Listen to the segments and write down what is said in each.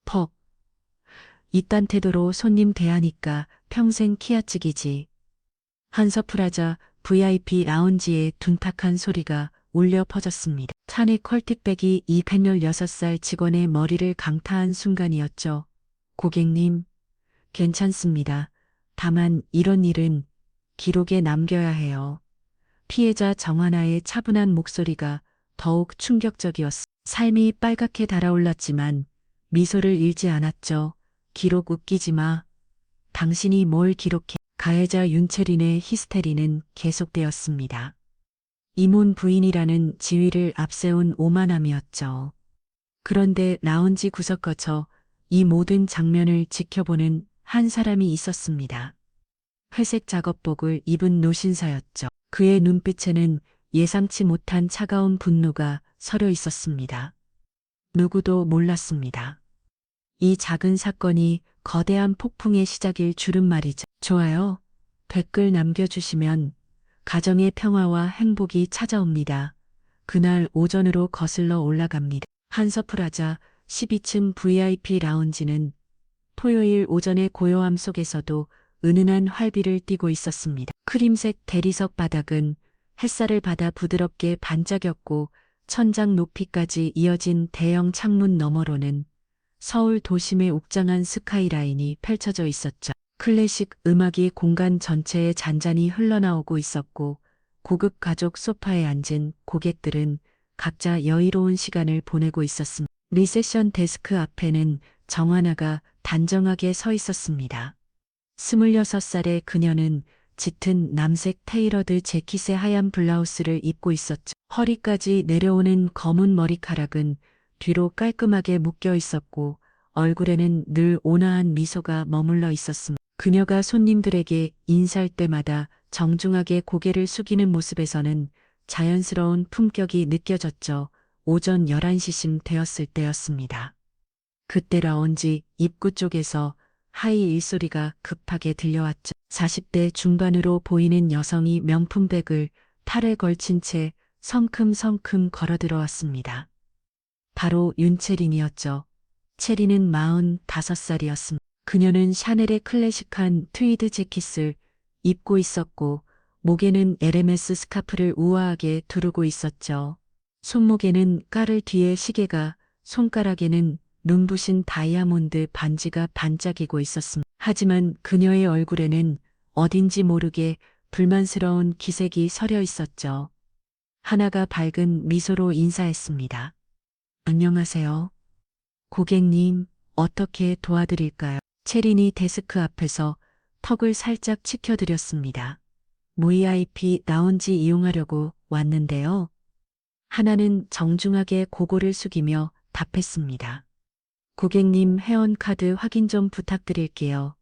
퍽. 이딴 태도로 손님 대하니까 평생 키아찌기지. 한서프라자 VIP 라운지에 둔탁한 소리가 울려 퍼졌습니다. 찬의 컬틱백이 이 116살 직원의 머리를 강타한 순간이었죠. 고객님, 괜찮습니다. 다만 이런 일은 기록에 남겨야 해요. 피해자 정하나의 차분한 목소리가 더욱 충격적이었습니다. 삶이 빨갛게 달아올랐지만 미소를 잃지 않았죠. 기록 웃기지 마. 당신이 뭘 기록해. 가해자 윤채린의 히스테리는 계속되었습니다. 이문 부인이라는 지위를 앞세운 오만함이었죠. 그런데 라운지 구석 거쳐 이 모든 장면을 지켜보는 한 사람이 있었습니다. 회색 작업복을 입은 노신사였죠. 그의 눈빛에는 예상치 못한 차가운 분노가 서려 있었습니다. 누구도 몰랐습니다. 이 작은 사건이 거대한 폭풍의 시작일 줄은 말이죠. 좋아요. 댓글 남겨주시면 가정의 평화와 행복이 찾아옵니다. 그날 오전으로 거슬러 올라갑니다. 한서프라자 12층 VIP 라운지는 토요일 오전의 고요함 속에서도 은은한 활기를 띠고 있었습니다. 크림색 대리석 바닥은 햇살을 받아 부드럽게 반짝였고 천장 높이까지 이어진 대형 창문 너머로는 서울 도심의 옥장한 스카이라인이 펼쳐져 있었죠. 클래식 음악이 공간 전체에 잔잔히 흘러나오고 있었고 고급 가죽 소파에 앉은 고객들은 각자 여유로운 시간을 보내고 있었습니다. 리셉션 데스크 앞에는 정하나가 단정하게 서 있었습니다. 26살의 그녀는 짙은 남색 테이러드 재킷에 하얀 블라우스를 입고 있었죠. 허리까지 내려오는 검은 머리카락은 뒤로 깔끔하게 묶여 있었고 얼굴에는 늘 온화한 미소가 머물러 있었습니다. 그녀가 손님들에게 인사할 때마다 정중하게 고개를 숙이는 모습에서는 자연스러운 품격이 느껴졌죠. 오전 11시쯤 되었을 때였습니다. 그때 라운지 입구 쪽에서 하이 일소리가 급하게 들려왔죠. 40대 중반으로 보이는 여성이 명품백을 팔에 걸친 채 성큼성큼 걸어 들어왔습니다. 바로 윤채린이었죠. 채린은 45살이었습니다. 그녀는 샤넬의 클래식한 트위드 재킷을 입고 있었고 목에는 에르메스 스카프를 우아하게 두르고 있었죠. 손목에는 까를 뒤에 시계가, 손가락에는 눈부신 다이아몬드 반지가 반짝이고 있었습니다. 하지만 그녀의 얼굴에는 어딘지 모르게 불만스러운 기색이 서려 있었죠. 하나가 밝은 미소로 인사했습니다. 안녕하세요. 고객님, 어떻게 도와드릴까요? 채린이 데스크 앞에서 턱을 살짝 치켜드렸습니다. VIP 라운지 이용하려고 왔는데요. 하나는 정중하게 고개를 숙이며 답했습니다. 고객님 회원카드 확인 좀 부탁드릴게요.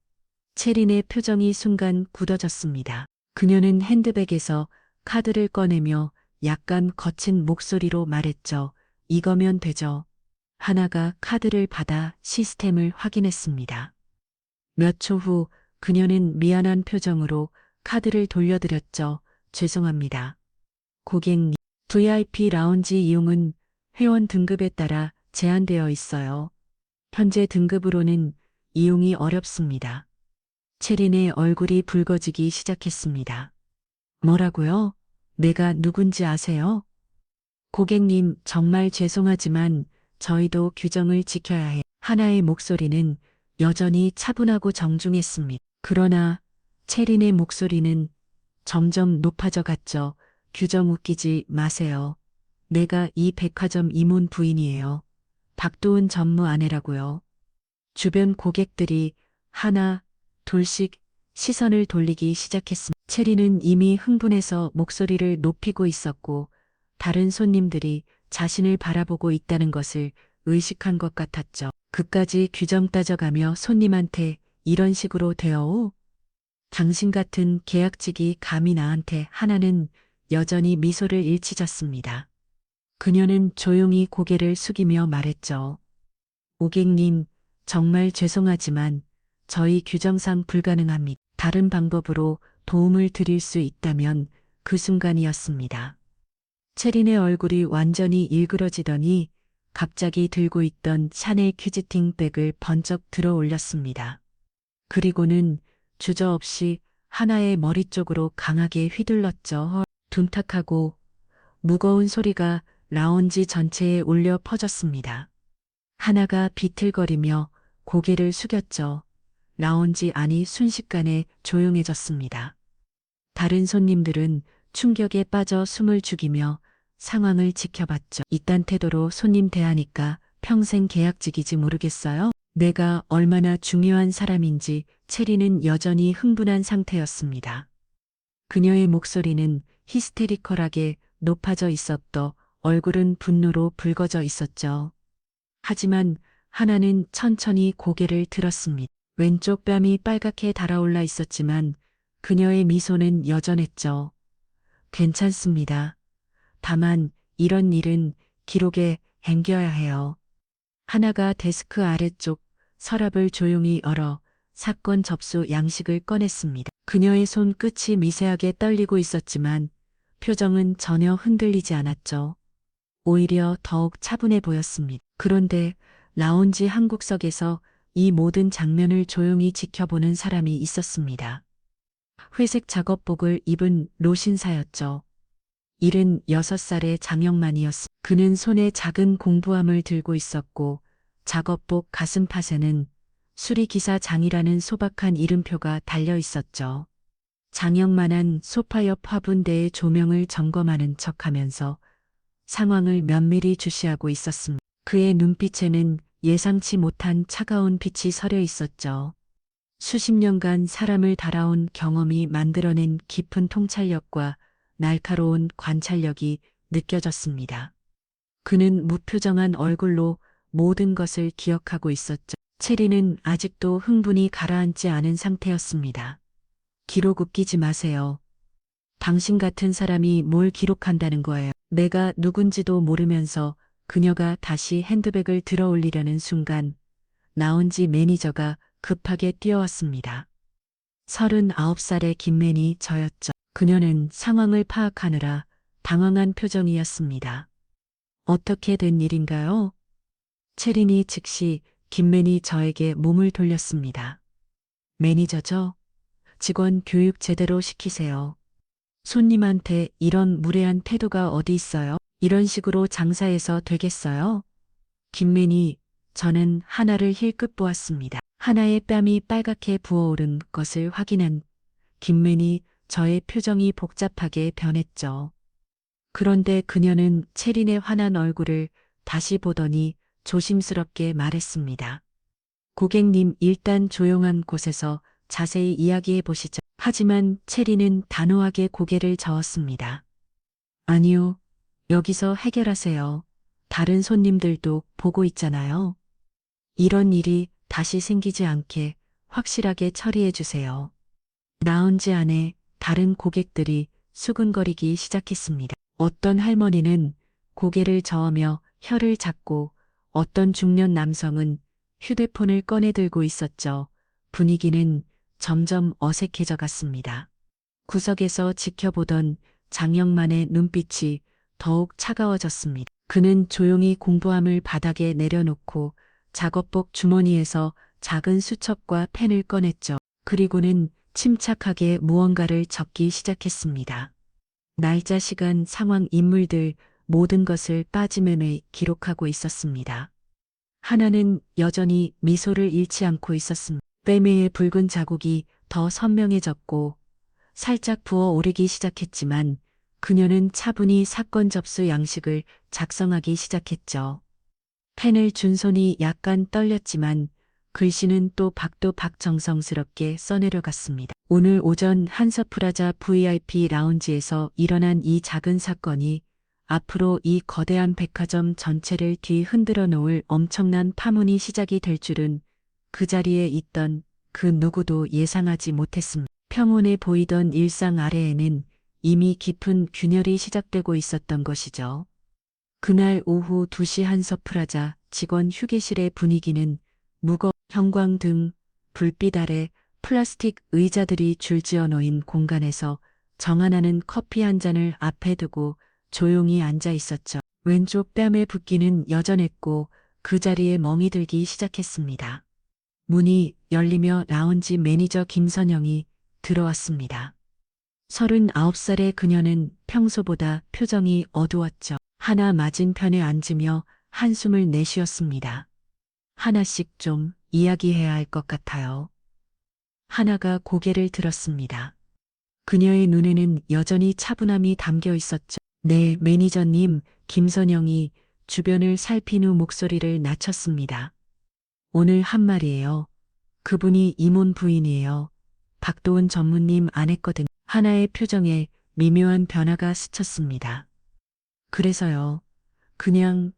채린의 표정이 순간 굳어졌습니다. 그녀는 핸드백에서 카드를 꺼내며 약간 거친 목소리로 말했죠. 이거면 되죠. 하나가 카드를 받아 시스템을 확인했습니다. 몇 초 후 그녀는 미안한 표정으로 카드를 돌려드렸죠. 죄송합니다. 고객님, VIP 라운지 이용은 회원 등급에 따라 제한되어 있어요. 현재 등급으로는 이용이 어렵습니다. 채린의 얼굴이 붉어지기 시작했습니다. 뭐라고요? 내가 누군지 아세요? 고객님, 정말 죄송하지만 저희도 규정을 지켜야 해. 하나의 목소리는 여전히 차분하고 정중했습니다. 그러나 채린의 목소리는 점점 높아져 갔죠. 규정 웃기지 마세요. 내가 이 백화점 이문 부인이에요. 박도은 전무 아내라고요. 주변 고객들이 하나, 둘씩 시선을 돌리기 시작했습니다. 채린은 이미 흥분해서 목소리를 높이고 있었고 다른 손님들이 자신을 바라보고 있다는 것을 의식한 것 같았죠. 그까지 규정 따져가며 손님한테 이런 식으로 대어오? 당신 같은 계약직이 감히 나한테. 하나는 여전히 미소를 잃지 졌습니다. 그녀는 조용히 고개를 숙이며 말했죠. 고객님, 정말 죄송하지만 저희 규정상 불가능합니다. 다른 방법으로 도움을 드릴 수 있다면 그 순간이었습니다. 채린의 얼굴이 완전히 일그러지더니 갑자기 들고 있던 샤넬 퀴즈팅 백을 번쩍 들어 올렸습니다. 그리고는 주저없이 하나의 머리 쪽으로 강하게 휘둘렀죠. 둔탁하고 무거운 소리가 라운지 전체에 울려 퍼졌습니다. 하나가 비틀거리며 고개를 숙였죠. 라운지 안이 순식간에 조용해졌습니다. 다른 손님들은 충격에 빠져 숨을 죽이며 상황을 지켜봤죠. 이딴 태도로 손님 대하니까 평생 계약직이지 모르겠어요? 내가 얼마나 중요한 사람인지 체리는 여전히 흥분한 상태였습니다. 그녀의 목소리는 히스테리컬하게 높아져 있었고 얼굴은 분노로 붉어져 있었죠. 하지만 하나는 천천히 고개를 들었습니다. 왼쪽 뺨이 빨갛게 달아올라 있었지만 그녀의 미소는 여전했죠. 괜찮습니다. 다만 이런 일은 기록에 남겨야 해요. 하나가 데스크 아래쪽 서랍을 조용히 열어 사건 접수 양식을 꺼냈습니다. 그녀의 손 끝이 미세하게 떨리고 있었지만 표정은 전혀 흔들리지 않았죠. 오히려 더욱 차분해 보였습니다. 그런데 라운지 한국석에서 이 모든 장면을 조용히 지켜보는 사람이 있었습니다. 회색 작업복을 입은 로신사였죠. 76살의 장영만이었습니다. 그는 손에 작은 공부함을 들고 있었고 작업복 가슴팍에는 수리기사 장이라는 소박한 이름표가 달려 있었죠. 장영만은 소파 옆 화분대의 조명을 점검하는 척하면서 상황을 면밀히 주시하고 있었습니다. 그의 눈빛에는 예상치 못한 차가운 빛이 서려 있었죠. 수십 년간 사람을 달아온 경험이 만들어낸 깊은 통찰력과 날카로운 관찰력이 느껴졌습니다. 그는 무표정한 얼굴로 모든 것을 기억하고 있었죠. 체리는 아직도 흥분이 가라앉지 않은 상태였습니다. 기록 웃기지 마세요. 당신 같은 사람이 뭘 기록한다는 거예요. 내가 누군지도 모르면서 그녀가 다시 핸드백을 들어 올리려는 순간 라운지 매니저가 급하게 뛰어왔습니다. 39살의 김맨이 저였죠. 그녀는 상황을 파악하느라 당황한 표정이었습니다. 어떻게 된 일인가요? 체린이 즉시 김맨이 저에게 몸을 돌렸습니다. 매니저죠? 직원 교육 제대로 시키세요. 손님한테 이런 무례한 태도가 어디 있어요? 이런 식으로 장사해서 되겠어요? 김맨이 저는 하나를 힐끗 보았습니다. 하나의 뺨이 빨갛게 부어오른 것을 확인한 김맨이 저의 표정이 복잡하게 변했죠. 그런데 그녀는 체린의 환한 얼굴을 다시 보더니 조심스럽게 말했습니다. 고객님, 일단 조용한 곳에서 자세히 이야기해 보시죠. 하지만 체린은 단호하게 고개를 저었습니다. 아니요, 여기서 해결하세요. 다른 손님들도 보고 있잖아요. 이런 일이 다시 생기지 않게 확실하게 처리해 주세요. 라운지 안에 다른 고객들이 수근거리기 시작했습니다. 어떤 할머니는 고개를 저으며 혀를 잡고 어떤 중년 남성은 휴대폰을 꺼내 들고 있었죠. 분위기는 점점 어색해져 갔습니다. 구석에서 지켜보던 장영만의 눈빛이 더욱 차가워졌습니다. 그는 조용히 공부함을 바닥에 내려놓고 작업복 주머니에서 작은 수첩과 펜을 꺼냈죠. 그리고는 침착하게 무언가를 적기 시작했습니다. 날짜, 시간, 상황, 인물들 모든 것을 빠짐없이 기록하고 있었습니다. 하나는 여전히 미소를 잃지 않고 있었습니다. 뺨의 붉은 자국이 더 선명해졌고 살짝 부어오르기 시작했지만 그녀는 차분히 사건 접수 양식을 작성하기 시작했죠. 펜을 준 손이 약간 떨렸지만 글씨는 또 박도박 정성스럽게 써내려갔습니다. 오늘 오전 한서프라자 VIP 라운지에서 일어난 이 작은 사건이 앞으로 이 거대한 백화점 전체를 뒤흔들어 놓을 엄청난 파문이 시작이 될 줄은 그 자리에 있던 그 누구도 예상하지 못했습니다. 평온해 보이던 일상 아래에는 이미 깊은 균열이 시작되고 있었던 것이죠. 그날 오후 2시 한서프라자 직원 휴게실의 분위기는 무거운 형광등, 불빛 아래 플라스틱 의자들이 줄지어 놓인 공간에서 정하나는 커피 한 잔을 앞에 두고 조용히 앉아 있었죠. 왼쪽 뺨의 붓기는 여전했고 그 자리에 멍이 들기 시작했습니다. 문이 열리며 라운지 매니저 김선영이 들어왔습니다. 39살의 그녀는 평소보다 표정이 어두웠죠. 하나 맞은편에 앉으며 한숨을 내쉬었습니다. 하나씩 좀 이야기해야 할 것 같아요. 하나가 고개를 들었습니다. 그녀의 눈에는 여전히 차분함이 담겨 있었죠. 네, 매니저님, 김선영이 주변을 살핀 후 목소리를 낮췄습니다. 오늘 한 말이에요. 그분이 이몬 부인이에요. 박도은 전무님 안 했거든. 하나의 표정에 미묘한 변화가 스쳤습니다. 그래서요. 그냥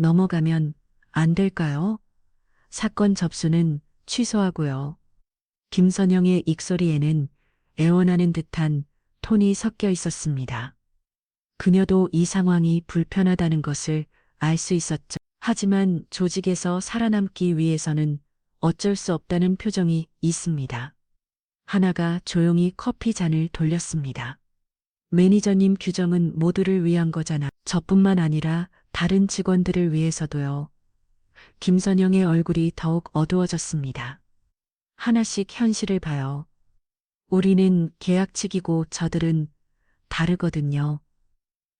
넘어가면 안 될까요? 사건 접수는 취소하고요. 김선영의 입소리에는 애원하는 듯한 톤이 섞여 있었습니다. 그녀도 이 상황이 불편하다는 것을 알 수 있었죠. 하지만 조직에서 살아남기 위해서는 어쩔 수 없다는 표정이 있습니다. 하나가 조용히 커피 잔을 돌렸습니다. 매니저님 규정은 모두를 위한 거잖아. 저뿐만 아니라 다른 직원들을 위해서도요. 김선영의 얼굴이 더욱 어두워졌습니다. 하나씩 현실을 봐요. 우리는 계약직이고 저들은 다르거든요.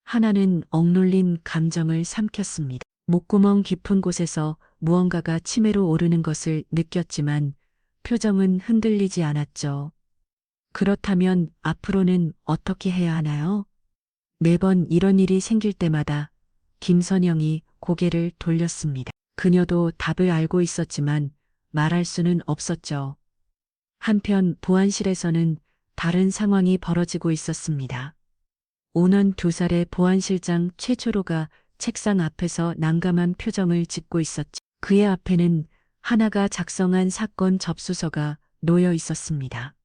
하나는 억눌린 감정을 삼켰습니다. 목구멍 깊은 곳에서 무언가가 치매로 오르는 것을 느꼈지만 표정은 흔들리지 않았죠. 그렇다면 앞으로는 어떻게 해야 하나요? 매번 이런 일이 생길 때마다 김선영이 고개를 돌렸습니다. 그녀도 답을 알고 있었지만 말할 수는 없었죠. 한편 보안실에서는 다른 상황이 벌어지고 있었습니다. 오는 2살의 보안실장 최초로가 책상 앞에서 난감한 표정을 짓고 있었죠. 그의 앞에는 하나가 작성한 사건 접수서가 놓여 있었습니다.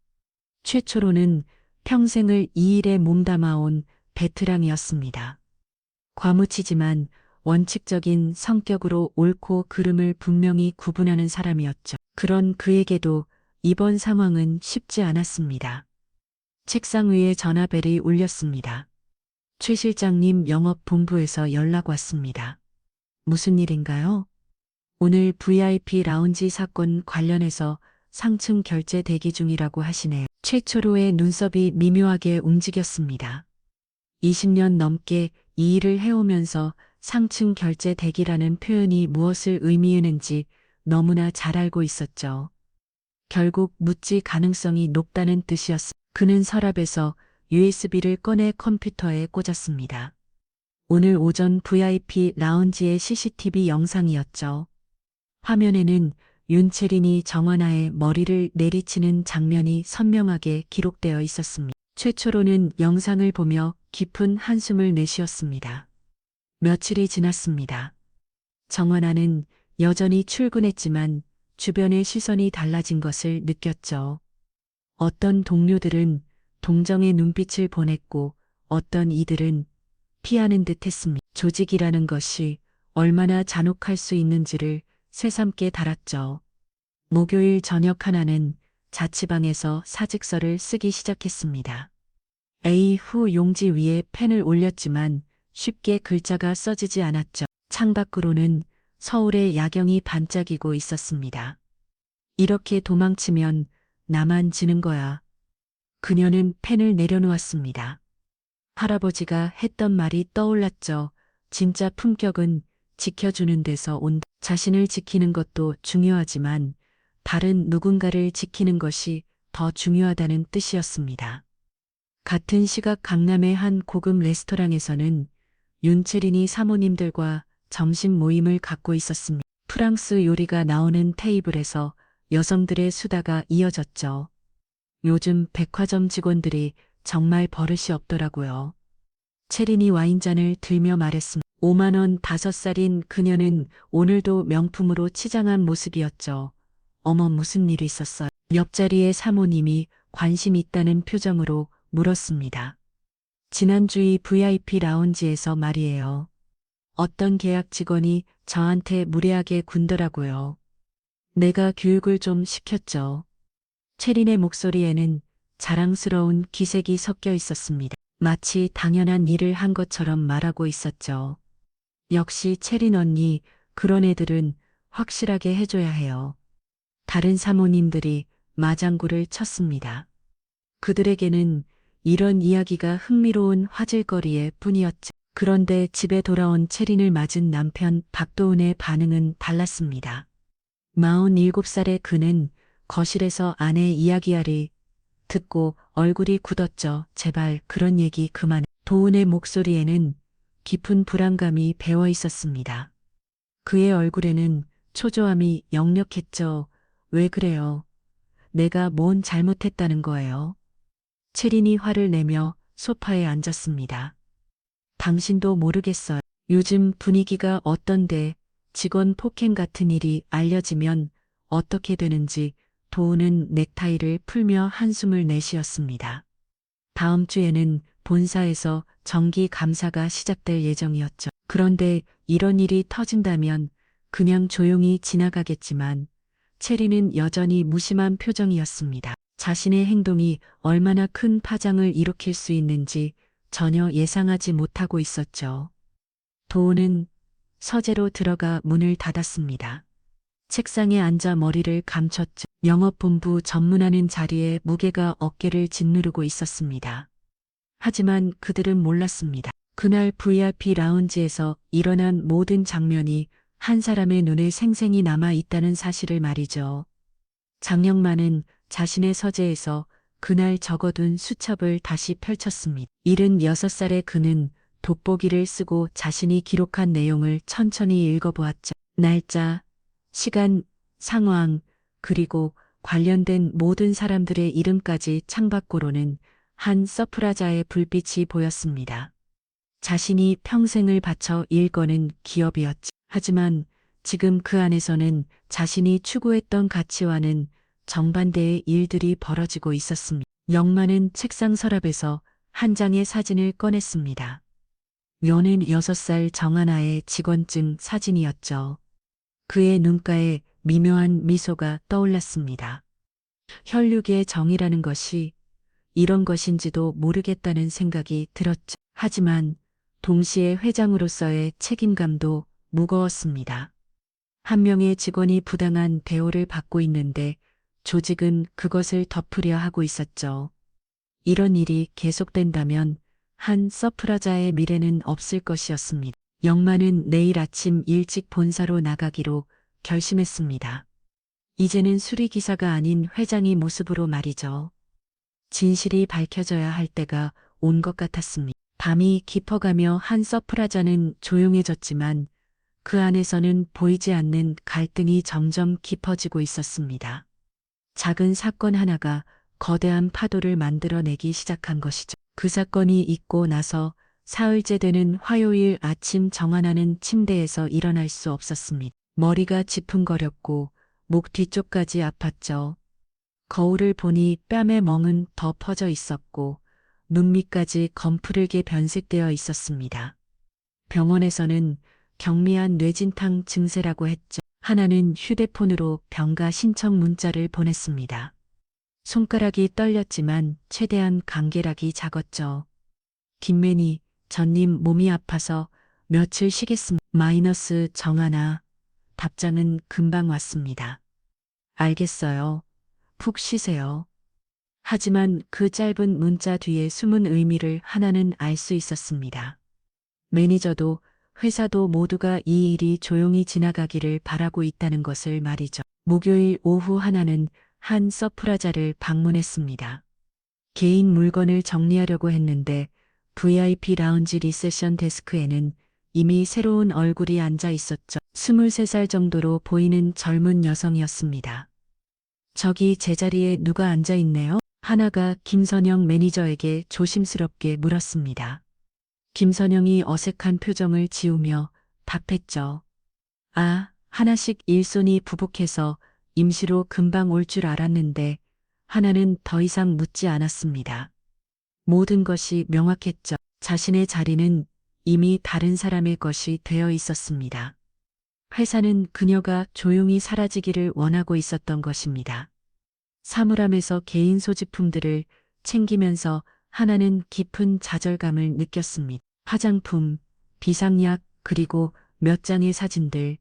최초로는 평생을 이 일에 몸담아온 베테랑이었습니다. 과무치지만 원칙적인 성격으로 옳고 그름을 분명히 구분하는 사람이었죠. 그런 그에게도 이번 상황은 쉽지 않았습니다. 책상 위에 전화벨이 울렸습니다. 최 실장님 영업본부에서 연락 왔습니다. 무슨 일인가요? 오늘 VIP 라운지 사건 관련해서 상층 결제 대기 중이라고 하시네요. 최초로의 눈썹이 미묘하게 움직였습니다. 20년 넘게 이 일을 해오면서 상층 결제 대기라는 표현이 무엇을 의미하는지 너무나 잘 알고 있었죠. 결국 묻지 가능성이 높다는 뜻이었습니다. 그는 서랍에서 USB를 꺼내 컴퓨터에 꽂았습니다. 오늘 오전 VIP 라운지의 CCTV 영상이었죠. 화면에는 윤채린이 정원아의 머리를 내리치는 장면이 선명하게 기록되어 있었습니다. 최초로는 영상을 보며 깊은 한숨을 내쉬었습니다. 며칠이 지났습니다. 정원아는 여전히 출근했지만 주변의 시선이 달라진 것을 느꼈죠. 어떤 동료들은 동정의 눈빛을 보냈고 어떤 이들은 피하는 듯 했습니다. 조직이라는 것이 얼마나 잔혹할 수 있는지를 새삼게 달았죠. 목요일 저녁 하나는 자취방에서 사직서를 쓰기 시작했습니다. A 후 용지 위에 펜을 올렸지만 쉽게 글자가 써지지 않았죠. 창밖으로는 서울의 야경이 반짝이고 있었습니다. 이렇게 도망치면 나만 지는 거야. 그녀는 펜을 내려놓았습니다. 할아버지가 했던 말이 떠올랐죠. 진짜 품격은 지켜주는 데서 온다. 자신을 지키는 것도 중요하지만 다른 누군가를 지키는 것이 더 중요하다는 뜻이었습니다. 같은 시각 강남의 한 고급 레스토랑에서는 윤채린이 사모님들과 점심 모임을 갖고 있었습니다. 프랑스 요리가 나오는 테이블에서 여성들의 수다가 이어졌죠. 요즘 백화점 직원들이 정말 버릇이 없더라고요. 채린이 와인잔을 들며 말했습니다. 5만 원 5살인 그녀는 오늘도 명품으로 치장한 모습이었죠. 어머 무슨 일이 있었어요? 옆자리의 사모님이 관심 있다는 표정으로 물었습니다. 지난주의 VIP 라운지에서 말이에요. 어떤 계약 직원이 저한테 무례하게 군더라고요. 내가 교육을 좀 시켰죠. 채린의 목소리에는 자랑스러운 기색이 섞여 있었습니다. 마치 당연한 일을 한 것처럼 말하고 있었죠. 역시 채린 언니, 그런 애들은 확실하게 해줘야 해요. 다른 사모님들이 마장구를 쳤습니다. 그들에게는 이런 이야기가 흥미로운 화제거리일 뿐이었죠. 그런데 집에 돌아온 채린을 맞은 남편 박도훈의 반응은 달랐습니다. 47살의 그는 거실에서 아내 이야기하리 듣고 얼굴이 굳었죠. 제발 그런 얘기 그만해. 도훈의 목소리에는 깊은 불안감이 배어 있었습니다. 그의 얼굴에는 초조함이 역력했죠. 왜 그래요? 내가 뭔 잘못했다는 거예요? 채린이 화를 내며 소파에 앉았습니다. 당신도 모르겠어요. 요즘 분위기가 어떤데 직원 폭행 같은 일이 알려지면 어떻게 되는지. 도우는 넥타이를 풀며 한숨을 내쉬었습니다. 다음 주에는 본사에서 정기 감사가 시작될 예정이었죠. 그런데 이런 일이 터진다면 그냥 조용히 지나가겠지만 체리는 여전히 무심한 표정이었습니다. 자신의 행동이 얼마나 큰 파장을 일으킬 수 있는지 전혀 예상하지 못하고 있었죠. 도우는 서재로 들어가 문을 닫았습니다. 책상에 앉아 머리를 감췄죠. 영업본부 전문하는 자리에 무게가 어깨를 짓누르고 있었습니다. 하지만 그들은 몰랐습니다. 그날 VIP 라운지에서 일어난 모든 장면이 한 사람의 눈에 생생히 남아 있다는 사실을 말이죠. 장영만은 자신의 서재에서 그날 적어둔 수첩을 다시 펼쳤습니다. 76살의 그는 돋보기를 쓰고 자신이 기록한 내용을 천천히 읽어보았죠. 날짜, 시간, 상황, 그리고 관련된 모든 사람들의 이름까지 창밖으로는 한 서프라자의 불빛이 보였습니다. 자신이 평생을 바쳐 일궈낸 기업이었지. 하지만 지금 그 안에서는 자신이 추구했던 가치와는 정반대의 일들이 벌어지고 있었습니다. 영만은 책상 서랍에서 한 장의 사진을 꺼냈습니다. 86살 정하나의 직원증 사진이었죠. 그의 눈가에 미묘한 미소가 떠올랐습니다. 혈육의 정이라는 것이 이런 것인지도 모르겠다는 생각이 들었죠. 하지만 동시에 회장으로서의 책임감도 무거웠습니다. 한 명의 직원이 부당한 대우를 받고 있는데 조직은 그것을 덮으려 하고 있었죠. 이런 일이 계속된다면 한 서프라자의 미래는 없을 것이었습니다. 영만은 내일 아침 일찍 본사로 나가기로 결심했습니다. 이제는 수리기사가 아닌 회장의 모습으로 말이죠. 진실이 밝혀져야 할 때가 온 것 같았습니다. 밤이 깊어가며 한 서프라자는 조용해졌지만 그 안에서는 보이지 않는 갈등이 점점 깊어지고 있었습니다. 작은 사건 하나가 거대한 파도를 만들어내기 시작한 것이죠. 그 사건이 있고 나서 사흘째 되는 화요일 아침 정하나는 침대에서 일어날 수 없었습니다. 머리가 지풍거렸고 목 뒤쪽까지 아팠죠. 거울을 보니 뺨에 멍은 더 퍼져 있었고 눈 밑까지 검푸르게 변색되어 있었습니다. 병원에서는 경미한 뇌진탕 증세라고 했죠. 하나는 휴대폰으로 병가 신청 문자를 보냈습니다. 손가락이 떨렸지만 최대한 간계락이 작았죠. 김매니, 전님 몸이 아파서 며칠 쉬겠습니다. 마이너스 정하나. 답장은 금방 왔습니다. 알겠어요. 푹 쉬세요. 하지만 그 짧은 문자 뒤에 숨은 의미를 하나는 알 수 있었습니다. 매니저도 회사도 모두가 이 일이 조용히 지나가기를 바라고 있다는 것을 말이죠. 목요일 오후 하나는 한 서프라자를 방문했습니다. 개인 물건을 정리하려고 했는데 VIP 라운지 리세션 데스크에는 이미 새로운 얼굴이 앉아 있었죠. 23살 정도로 보이는 젊은 여성이었습니다. 저기 제자리에 누가 앉아 있네요? 하나가 김선영 매니저에게 조심스럽게 물었습니다. 김선영이 어색한 표정을 지으며 답했죠. 아, 하나씩 일손이 부복해서 임시로 금방 올 줄 알았는데 하나는 더 이상 묻지 않았습니다. 모든 것이 명확했죠. 자신의 자리는 이미 다른 사람의 것이 되어 있었습니다. 회사는 그녀가 조용히 사라지기를 원하고 있었던 것입니다. 사물함에서 개인 소지품들을 챙기면서 하나는 깊은 좌절감을 느꼈습니다. 화장품, 비상약, 그리고 몇 장의 사진들,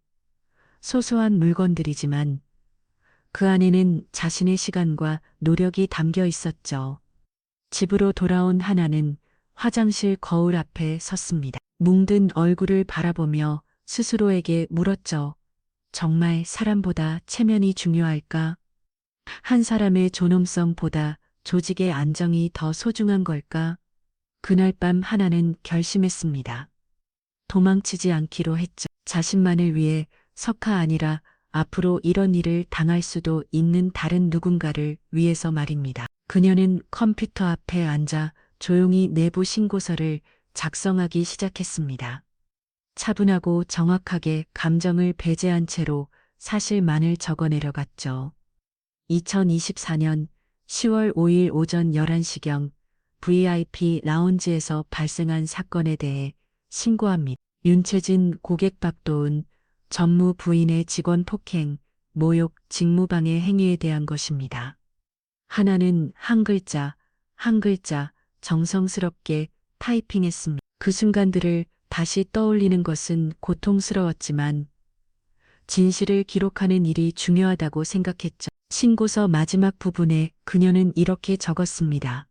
소소한 물건들이지만 그 안에는 자신의 시간과 노력이 담겨 있었죠. 집으로 돌아온 하나는 화장실 거울 앞에 섰습니다. 뭉든 얼굴을 바라보며 스스로에게 물었죠. 정말 사람보다 체면이 중요할까? 한 사람의 존엄성보다 조직의 안정이 더 소중한 걸까? 그날 밤 하나는 결심했습니다. 도망치지 않기로 했죠. 자신만을 위해 석하 아니라 앞으로 이런 일을 당할 수도 있는 다른 누군가를 위해서 말입니다. 그녀는 컴퓨터 앞에 앉아 조용히 내부 신고서를 작성하기 시작했습니다. 차분하고 정확하게 감정을 배제한 채로 사실만을 적어 내려갔죠. 2024년 10월 5일 오전 11시경 VIP 라운지에서 발생한 사건에 대해 신고합니다. 윤채진 고객 박도은 전무 부인의 직원 폭행, 모욕, 직무방해 행위에 대한 것입니다. 하나는 한 글자, 한 글자 정성스럽게 타이핑했습니다. 그 순간들을 다시 떠올리는 것은 고통스러웠지만 진실을 기록하는 일이 중요하다고 생각했죠. 신고서 마지막 부분에 그녀는 이렇게 적었습니다.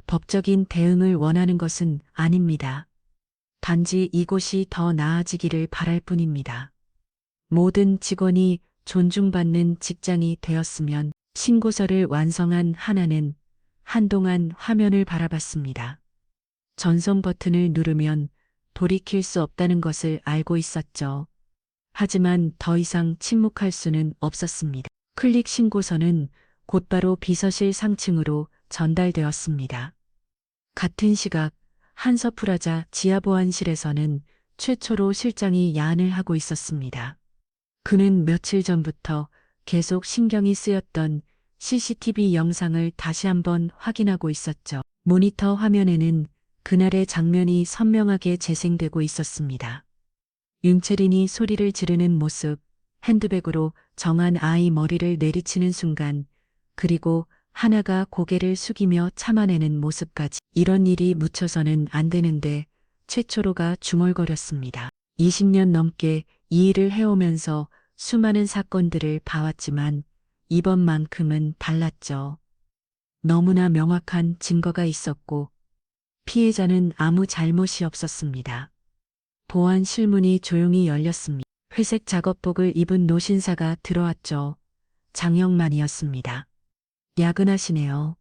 법적인 대응을 원하는 것은 아닙니다. 단지 이곳이 더 나아지기를 바랄 뿐입니다. 모든 직원이 존중받는 직장이 되었으면 신고서를 완성한 하나는 한동안 화면을 바라봤습니다. 전송 버튼을 누르면 돌이킬 수 없다는 것을 알고 있었죠. 하지만 더 이상 침묵할 수는 없었습니다. 클릭 신고서는 곧바로 비서실 상층으로 전달되었습니다. 같은 시각 한서프라자 지하보안실에서는 최초로 실장이 야근을 하고 있었습니다. 그는 며칠 전부터 계속 신경이 쓰였던 CCTV 영상을 다시 한번 확인하고 있었죠. 모니터 화면에는 그날의 장면이 선명하게 재생되고 있었습니다. 윤채린이 소리를 지르는 모습, 핸드백으로 정한 아이 머리를 내리치는 순간, 그리고 하나가 고개를 숙이며 참아내는 모습까지. 이런 일이 묻혀서는 안 되는데 최초로가 중얼거렸습니다. 20년 넘게 이 일을 해오면서 수많은 사건들을 봐왔지만 이번만큼은 달랐죠. 너무나 명확한 증거가 있었고 피해자는 아무 잘못이 없었습니다. 보안 실문이 조용히 열렸습니다. 회색 작업복을 입은 노신사가 들어왔죠. 장영만이었습니다. 야근하시네요.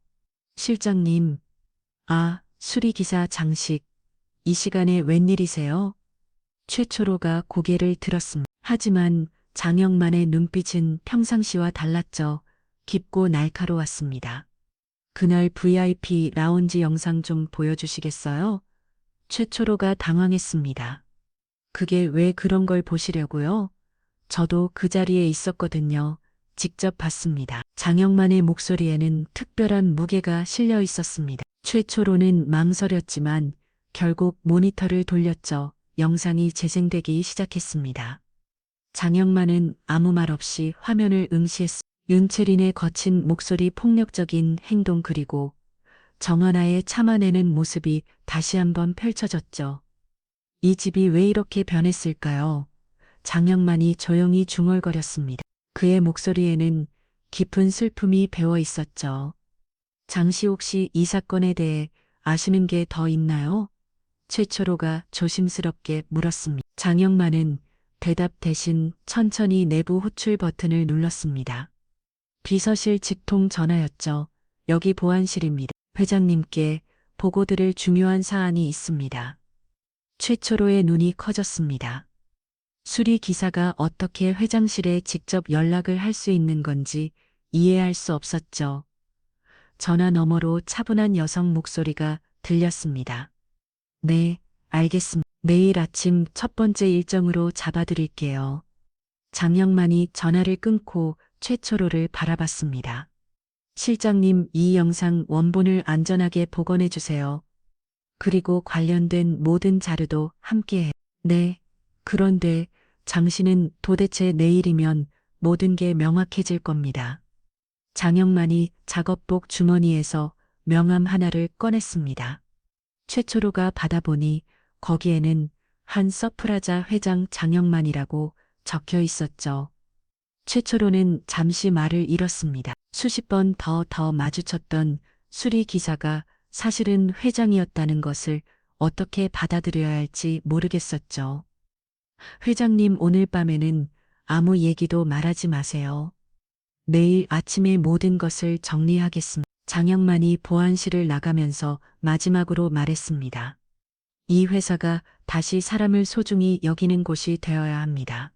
실장님. 아, 수리기사 장식. 이 시간에 웬일이세요? 최초로가 고개를 들었습니다. 하지만 장영만의 눈빛은 평상시와 달랐죠. 깊고 날카로웠습니다. 그날 VIP 라운지 영상 좀 보여주시겠어요? 최초로가 당황했습니다. 그게 왜 그런 걸 보시려고요? 저도 그 자리에 있었거든요. 직접 봤습니다. 장영만의 목소리에는 특별한 무게가 실려 있었습니다. 최초로는 망설였지만 결국 모니터를 돌렸죠. 영상이 재생되기 시작했습니다. 장영만은 아무 말 없이 화면을 응시했습니다. 윤채린의 거친 목소리, 폭력적인 행동, 그리고 정하나의 참아내는 모습이 다시 한번 펼쳐졌죠. 이 집이 왜 이렇게 변했을까요? 장영만이 조용히 중얼거렸습니다. 그의 목소리에는 깊은 슬픔이 배어 있었죠. 장시옥 씨, 이 사건에 대해 아시는 게 더 있나요? 최초로가 조심스럽게 물었습니다. 장영만은 대답 대신 천천히 내부 호출 버튼을 눌렀습니다. 비서실 직통 전화였죠. 여기 보안실입니다. 회장님께 보고드릴 중요한 사안이 있습니다. 최초로의 눈이 커졌습니다. 수리 기사가 어떻게 회장실에 직접 연락을 할 수 있는 건지 이해할 수 없었죠. 전화 너머로 차분한 여성 목소리가 들렸습니다. 네, 알겠습니다. 내일 아침 첫 번째 일정으로 잡아드릴게요. 장영만이 전화를 끊고 최초로를 바라봤습니다. 실장님, 이 영상 원본을 안전하게 복원해 주세요. 그리고 관련된 모든 자료도 함께해. 네. 그런데 당신은 도대체 내일이면 모든 게 명확해질 겁니다. 장영만이 작업복 주머니에서 명함 하나를 꺼냈습니다. 최초로가 받아보니 거기에는 한서프라자 회장 장영만이라고 적혀 있었죠. 최초로는 잠시 말을 잃었습니다. 수십 번 더 마주쳤던 수리 기사가 사실은 회장이었다는 것을 어떻게 받아들여야 할지 모르겠었죠. 회장님, 오늘 밤에는 아무 얘기도 말하지 마세요. 내일 아침에 모든 것을 정리하겠습니다. 장영만이 보안실을 나가면서 마지막으로 말했습니다. 이 회사가 다시 사람을 소중히 여기는 곳이 되어야 합니다.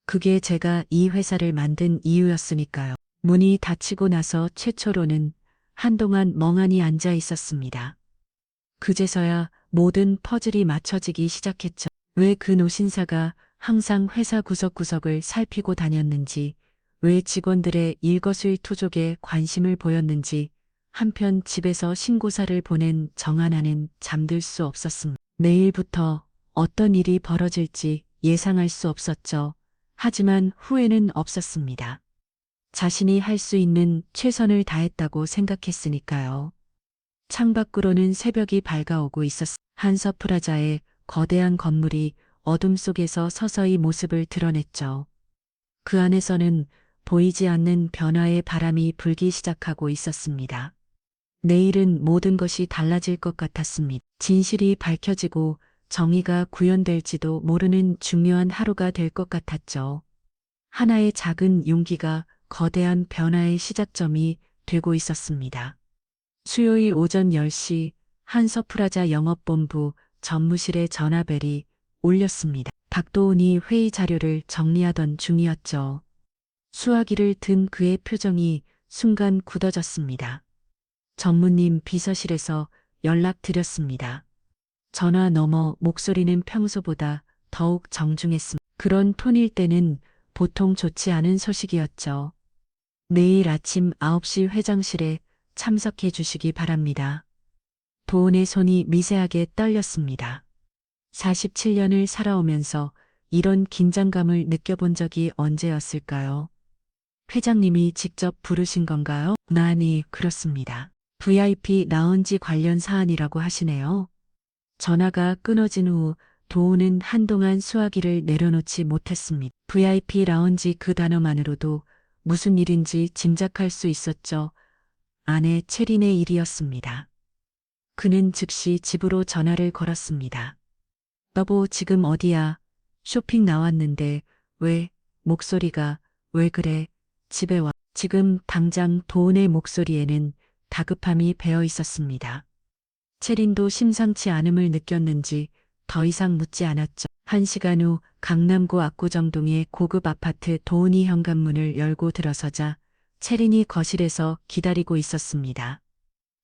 그게 제가 이 회사를 만든 이유였으니까요. 문이 닫히고 나서 최초로는 한동안 멍하니 앉아 있었습니다. 그제서야 모든 퍼즐이 맞춰지기 시작했죠. 왜 그 노신사가 항상 회사 구석구석을 살피고 다녔는지, 왜 직원들의 일거수일투족에 관심을 보였는지, 한편 집에서 신고사를 보낸 정하나는 잠들 수 없었습니다. 내일부터 어떤 일이 벌어질지 예상할 수 없었죠. 하지만 후회는 없었습니다. 자신이 할 수 있는 최선을 다했다고 생각했으니까요. 창밖으로는 새벽이 밝아오고 있었습니다. 한서프라자의 거대한 건물이 어둠 속에서 서서히 모습을 드러냈죠. 그 안에서는 보이지 않는 변화의 바람이 불기 시작하고 있었습니다. 내일은 모든 것이 달라질 것 같았습니다. 진실이 밝혀지고 정의가 구현될지도 모르는 중요한 하루가 될 것 같았죠. 하나의 작은 용기가 거대한 변화의 시작점이 되고 있었습니다. 수요일 오전 10시 한서프라자 영업본부 전무실에 전화벨이 울렸습니다. 박도훈이 회의 자료를 정리하던 중이었죠. 수화기를 든 그의 표정이 순간 굳어졌습니다. 전무님, 비서실에서 연락드렸습니다. 전화 너머 목소리는 평소보다 더욱 정중했습니다. 그런 톤일 때는 보통 좋지 않은 소식이었죠. 내일 아침 9시 회장실에 참석해 주시기 바랍니다. 도훈의 손이 미세하게 떨렸습니다. 47년을 살아오면서 이런 긴장감을 느껴본 적이 언제였을까요? 회장님이 직접 부르신 건가요? 아니, 그렇습니다. VIP 라운지 관련 사안이라고 하시네요. 전화가 끊어진 후 도훈은 한동안 수화기를 내려놓지 못했습니다. VIP 라운지, 그 단어만으로도 무슨 일인지 짐작할 수 있었죠. 아내 체린의 일이었습니다. 그는 즉시 집으로 전화를 걸었습니다. 여보, 지금 어디야? 쇼핑 나왔는데 왜? 목소리가 왜 그래? 집에 와. 지금 당장. 도훈의 목소리에는 다급함이 배어 있었습니다. 체린도 심상치 않음을 느꼈는지 더 이상 묻지 않았죠. 1시간 후 강남구 압구정동의 고급 아파트 도훈이 현관문을 열고 들어서자 체린이 거실에서 기다리고 있었습니다.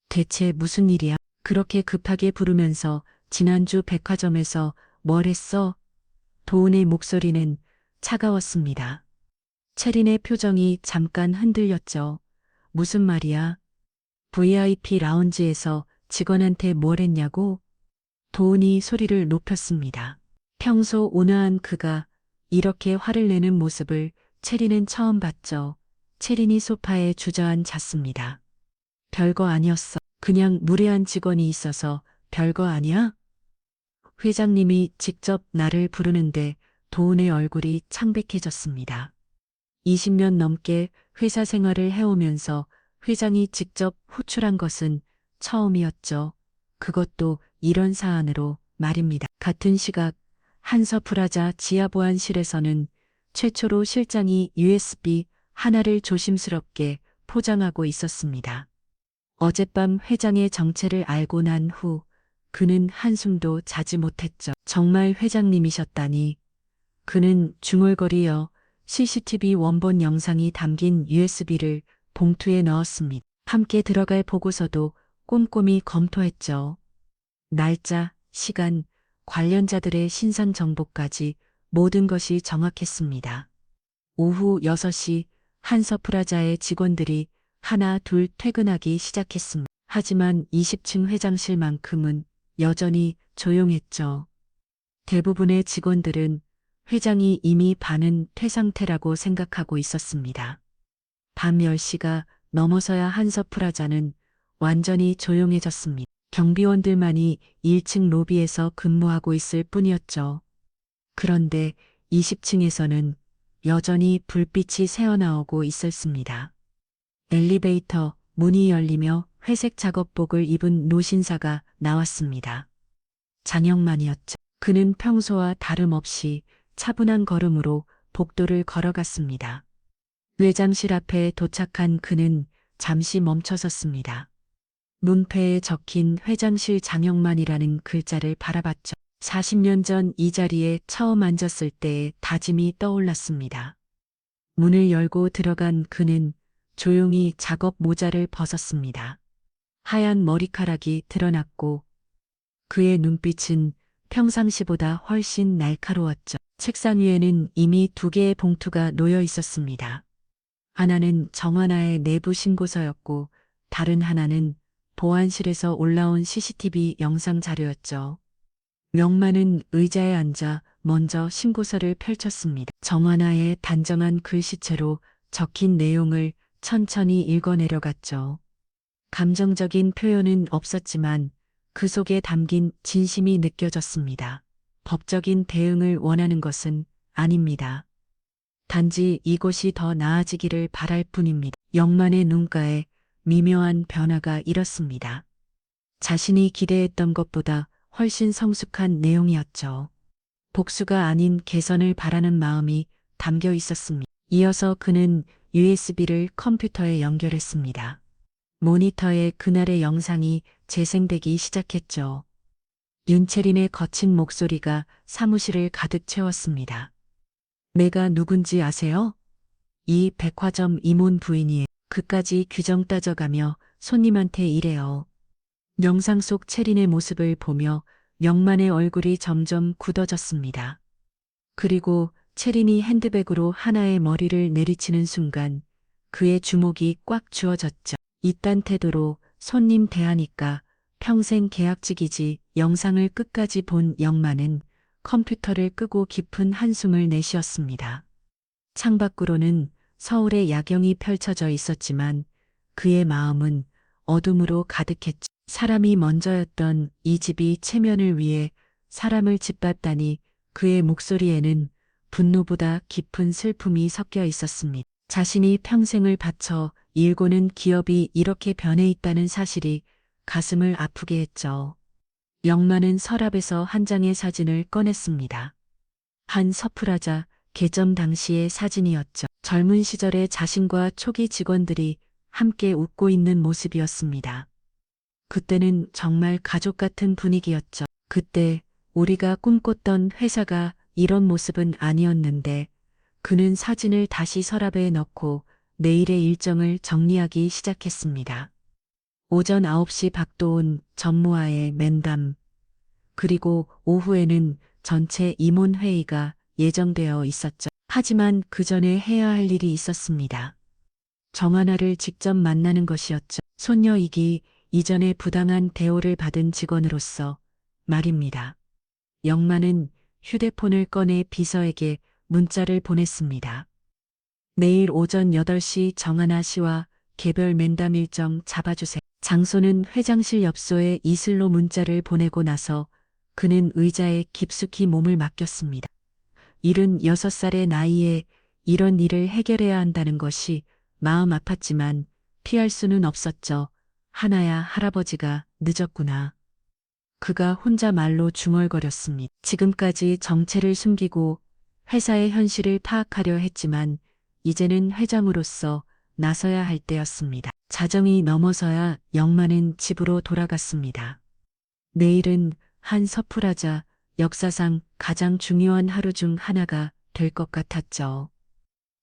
대체 무슨 일이야? 그렇게 급하게 부르면서 지난주 백화점에서 뭘 했어? 도훈의 목소리는 차가웠습니다. 체린의 표정이 잠깐 흔들렸죠. 무슨 말이야? VIP 라운지에서 직원한테 뭘 했냐고? 도훈이 소리를 높였습니다. 평소 온화한 그가 이렇게 화를 내는 모습을 체린은 처음 봤죠. 체린이 소파에 주저앉았습니다. 별거 아니었어. 그냥 무례한 직원이 있어서. 별거 아니야? 회장님이 직접 나를 부르는데. 도훈의 얼굴이 창백해졌습니다. 20년 넘게 회사 생활을 해오면서 회장이 직접 호출한 것은 처음이었죠. 그것도 이런 사안으로 말입니다. 같은 시각 한서프라자 지하보안실에서는 최초로 실장이 USB 하나를 조심스럽게 포장하고 있었습니다. 어젯밤 회장의 정체를 알고 난 후 그는 한숨도 자지 못했죠. 정말 회장님이셨다니. 그는 중얼거리어 CCTV 원본 영상이 담긴 USB를 봉투에 넣었습니다. 함께 들어갈 보고서도 꼼꼼히 검토했죠. 날짜, 시간, 관련자들의 신상 정보까지 모든 것이 정확했습니다. 오후 6시 한서프라자의 직원들이 하나 둘 퇴근하기 시작했습니다. 하지만 20층 회장실만큼은 여전히 조용했죠. 대부분의 직원들은 회장이 이미 반은 퇴상태라고 생각하고 있었습니다. 밤 10시가 넘어서야 한서프라자는 완전히 조용해졌습니다. 경비원들만이 1층 로비에서 근무하고 있을 뿐이었죠. 그런데 20층에서는 여전히 불빛이 새어나오고 있었습니다. 엘리베이터 문이 열리며 회색 작업복을 입은 노신사가 나왔습니다. 장영만이었죠. 그는 평소와 다름없이 차분한 걸음으로 복도를 걸어갔습니다. 외장실 앞에 도착한 그는 잠시 멈춰섰습니다. 문패에 적힌 회장실 장영만이라는 글자를 바라봤죠. 40년 전 이 자리에 처음 앉았을 때의 다짐이 떠올랐습니다. 문을 열고 들어간 그는 조용히 작업 모자를 벗었습니다. 하얀 머리카락이 드러났고 그의 눈빛은 평상시보다 훨씬 날카로웠죠. 책상 위에는 이미 2개의 봉투가 놓여 있었습니다. 하나는 정하나의 내부 신고서였고 다른 하나는 보안실에서 올라온 CCTV 영상 자료였죠. 영만은 의자에 앉아 먼저 신고서를 펼쳤습니다. 정하나의 단정한 글씨체로 적힌 내용을 천천히 읽어내려갔죠. 감정적인 표현은 없었지만 그 속에 담긴 진심이 느껴졌습니다. 법적인 대응을 원하는 것은 아닙니다. 단지 이곳이 더 나아지기를 바랄 뿐입니다. 영만의 눈가에 미묘한 변화가 일었습니다. 자신이 기대했던 것보다 훨씬 성숙한 내용이었죠. 복수가 아닌 개선을 바라는 마음이 담겨 있었습니다. 이어서 그는 USB를 컴퓨터에 연결했습니다. 모니터에 그날의 영상이 재생되기 시작했죠. 윤채린의 거친 목소리가 사무실을 가득 채웠습니다. 내가 누군지 아세요? 이 백화점 임원 부인이에요. 그까지 규정 따져가며 손님한테 이래요. 영상 속 채린의 모습을 보며 영만의 얼굴이 점점 굳어졌습니다. 그리고 채린이 핸드백으로 하나의 머리를 내리치는 순간 그의 주목이 꽉 쥐어졌죠. 이딴 태도로 손님 대하니까 평생 계약직이지. 영상을 끝까지 본 영만은 컴퓨터를 끄고 깊은 한숨을 내쉬었습니다. 창밖으로는 서울의 야경이 펼쳐져 있었지만 그의 마음은 어둠으로 가득했죠. 사람이 먼저였던 이 집이 체면을 위해 사람을 짓밟다니. 그의 목소리에는 분노보다 깊은 슬픔이 섞여 있었습니다. 자신이 평생을 바쳐 일고는 기업이 이렇게 변해 있다는 사실이 가슴을 아프게 했죠. 영만은 서랍에서 한 장의 사진을 꺼냈습니다. 한 서프라자 개점 당시의 사진이었죠. 젊은 시절의 자신과 초기 직원들이 함께 웃고 있는 모습이었습니다. 그때는 정말 가족 같은 분위기였죠. 그때 우리가 꿈꿨던 회사가 이런 모습은 아니었는데. 그는 사진을 다시 서랍에 넣고 내일의 일정을 정리하기 시작했습니다. 오전 9시 박도훈 전무와의 면담, 그리고 오후에는 전체 임원회의가 예정되어 있었죠. 하지만 그 전에 해야 할 일이 있었습니다. 정하나를 직접 만나는 것이었죠. 손녀이기 이전에 부당한 대우를 받은 직원으로서 말입니다. 영만은 휴대폰을 꺼내 비서에게 문자를 보냈습니다. 내일 오전 8시 정하나 씨와 개별 면담 일정 잡아주세요. 장소는 회장실 엽소에 이슬로 문자를 보내고 나서 그는 의자에 깊숙이 몸을 맡겼습니다. 76살의 나이에 이런 일을 해결해야 한다는 것이 마음 아팠지만 피할 수는 없었죠. 하나야 할아버지가 늦었구나. 그가 혼자 말로 중얼거렸습니다. 지금까지 정체를 숨기고 회사의 현실을 파악하려 했지만 이제는 회장으로서 나서야 할 때였습니다. 자정이 넘어서야 영만은 집으로 돌아갔습니다. 내일은 한 서프라자 역사상 가장 중요한 하루 중 하나가 될 것 같았죠.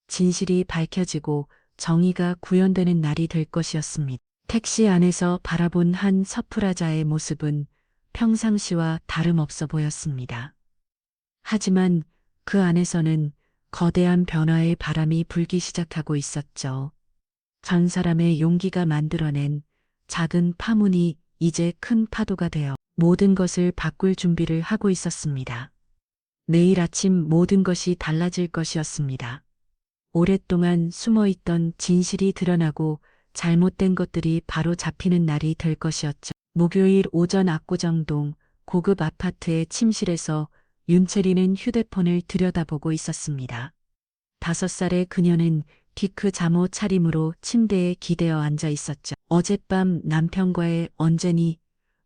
진실이 밝혀지고 정의가 구현되는 날이 될 것이었습니다. 택시 안에서 바라본 한 서프라자의 모습은 평상시와 다름없어 보였습니다. 하지만 그 안에서는 거대한 변화의 바람이 불기 시작하고 있었죠. 전 사람의 용기가 만들어낸 작은 파문이 이제 큰 파도가 되어 모든 것을 바꿀 준비를 하고 있었습니다. 내일 아침 모든 것이 달라질 것이었습니다. 오랫동안 숨어있던 진실이 드러나고 잘못된 것들이 바로 잡히는 날이 될 것이었죠. 목요일 오전 압구정동 고급 아파트의 침실에서 윤채리는 휴대폰을 들여다보고 있었습니다. 5살의 그녀는 피크 잠옷 차림으로 침대에 기대어 앉아 있었죠. 어젯밤 남편과의 언쟁이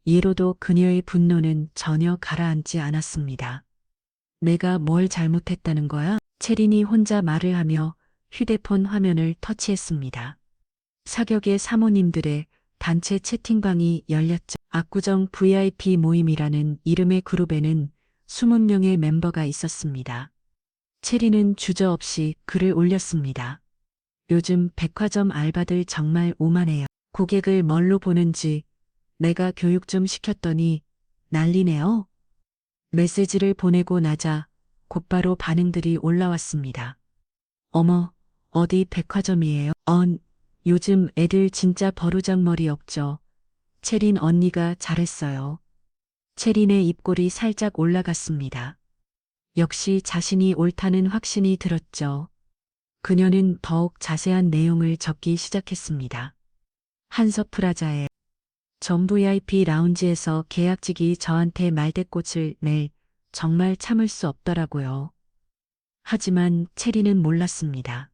이로도 그녀의 분노는 전혀 가라앉지 않았습니다. 내가 뭘 잘못했다는 거야? 채린이 혼자 말을 하며 휴대폰 화면을 터치했습니다. 사격의 사모님들의 단체 채팅방이 열렸죠. 압구정 VIP 모임이라는 이름의 그룹에는 20명의 멤버가 있었습니다. 채리는 주저없이 글을 올렸습니다. 요즘 백화점 알바들 정말 오만해요. 고객을 뭘로 보는지 내가 교육 좀 시켰더니 난리네요. 메시지를 보내고 나자 곧바로 반응들이 올라왔습니다. 어머, 어디 백화점이에요? 요즘 애들 진짜 버르장머리 없죠. 채린 언니가 잘했어요. 채린의 입꼬리 살짝 올라갔습니다. 역시 자신이 옳다는 확신이 들었죠. 그녀는 더욱 자세한 내용을 적기 시작했습니다. 한서프라자의 전 VIP 라운지에서 계약직이 저한테 말대꽃을 낼 정말 참을 수 없더라고요. 하지만 체리는 몰랐습니다.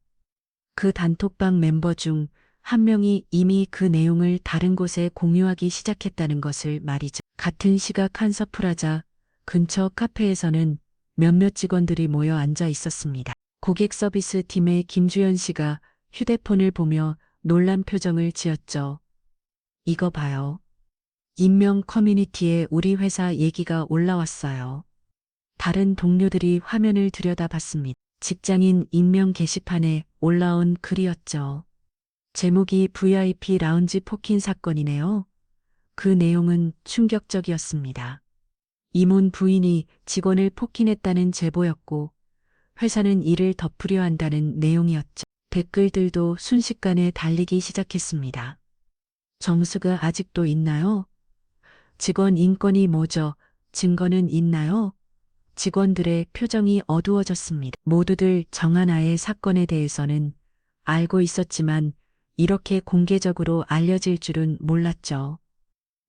그 단톡방 멤버 중 한 명이 이미 그 내용을 다른 곳에 공유하기 시작했다는 것을 말이죠. 같은 시각 한서프라자 근처 카페에서는 몇몇 직원들이 모여 앉아 있었습니다. 고객 서비스 팀의 김주연 씨가 휴대폰을 보며 놀란 표정을 지었죠. 이거 봐요. 익명 커뮤니티에 우리 회사 얘기가 올라왔어요. 다른 동료들이 화면을 들여다봤습니다. 직장인 익명 게시판에 올라온 글이었죠. 제목이 VIP 라운지 폭행 사건이네요. 그 내용은 충격적이었습니다. 임원 부인이 직원을 폭행했다는 제보였고 회사는 이를 덮으려 한다는 내용이었죠. 댓글들도 순식간에 달리기 시작했습니다. 정수가 아직도 있나요? 직원 인권이 뭐죠? 증거는 있나요? 직원들의 표정이 어두워졌습니다. 모두들 정하나의 사건에 대해서는 알고 있었지만 이렇게 공개적으로 알려질 줄은 몰랐죠.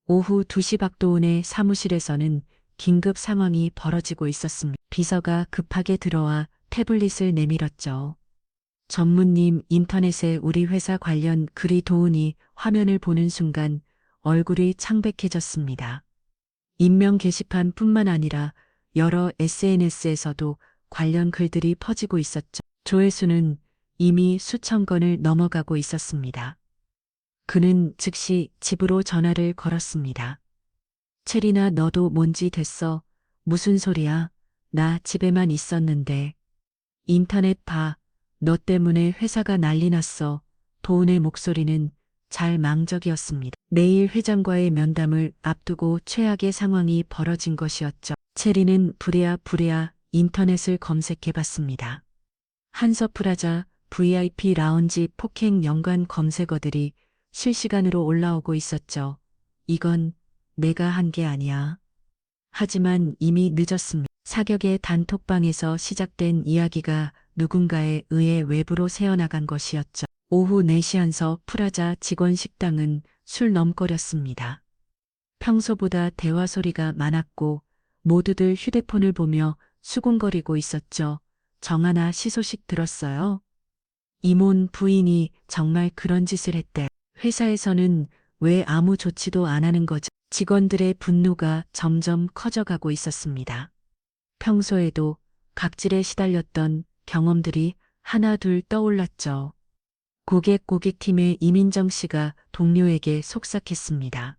오후 2시 박도훈의 사무실에서는 긴급 상황이 벌어지고 있었습니다. 비서가 급하게 들어와 태블릿을 내밀었죠. 전무님, 인터넷에 우리 회사 관련 글이 도우니 화면을 보는 순간 얼굴이 창백해졌습니다. 익명 게시판뿐만 아니라 여러 SNS에서도 관련 글들이 퍼지고 있었죠. 조회수는 이미 수천 건을 넘어가고 있었습니다. 그는 즉시 집으로 전화를 걸었습니다. 체리나 너도 뭔지 됐어. 무슨 소리야? 나 집에만 있었는데. 인터넷 봐. 너 때문에 회사가 난리 났어. 도훈의 목소리는 잘 망적이었습니다. 내일 회장과의 면담을 앞두고 최악의 상황이 벌어진 것이었죠. 체리는 부랴부랴 인터넷을 검색해봤습니다. 한서프라자 VIP 라운지 폭행 연관 검색어들이 실시간으로 올라오고 있었죠. 이건 내가 한 게 아니야. 하지만 이미 늦었습니다. 사격의 단톡방에서 시작된 이야기가 누군가에 의해 외부로 새어나간 것이었죠. 오후 4시 한서 프라자 직원 식당은 술 넘거렸습니다. 평소보다 대화 소리가 많았고 모두들 휴대폰을 보며 수군거리고 있었죠. 정하나 시소식 들었어요? 임원 부인이 정말 그런 짓을 했대. 회사에서는 왜 아무 조치도 안 하는 거죠? 직원들의 분노가 점점 커져가고 있었습니다. 평소에도 각질에 시달렸던 경험들이 하나둘 떠올랐죠. 고객팀의 이민정 씨가 동료에게 속삭했습니다.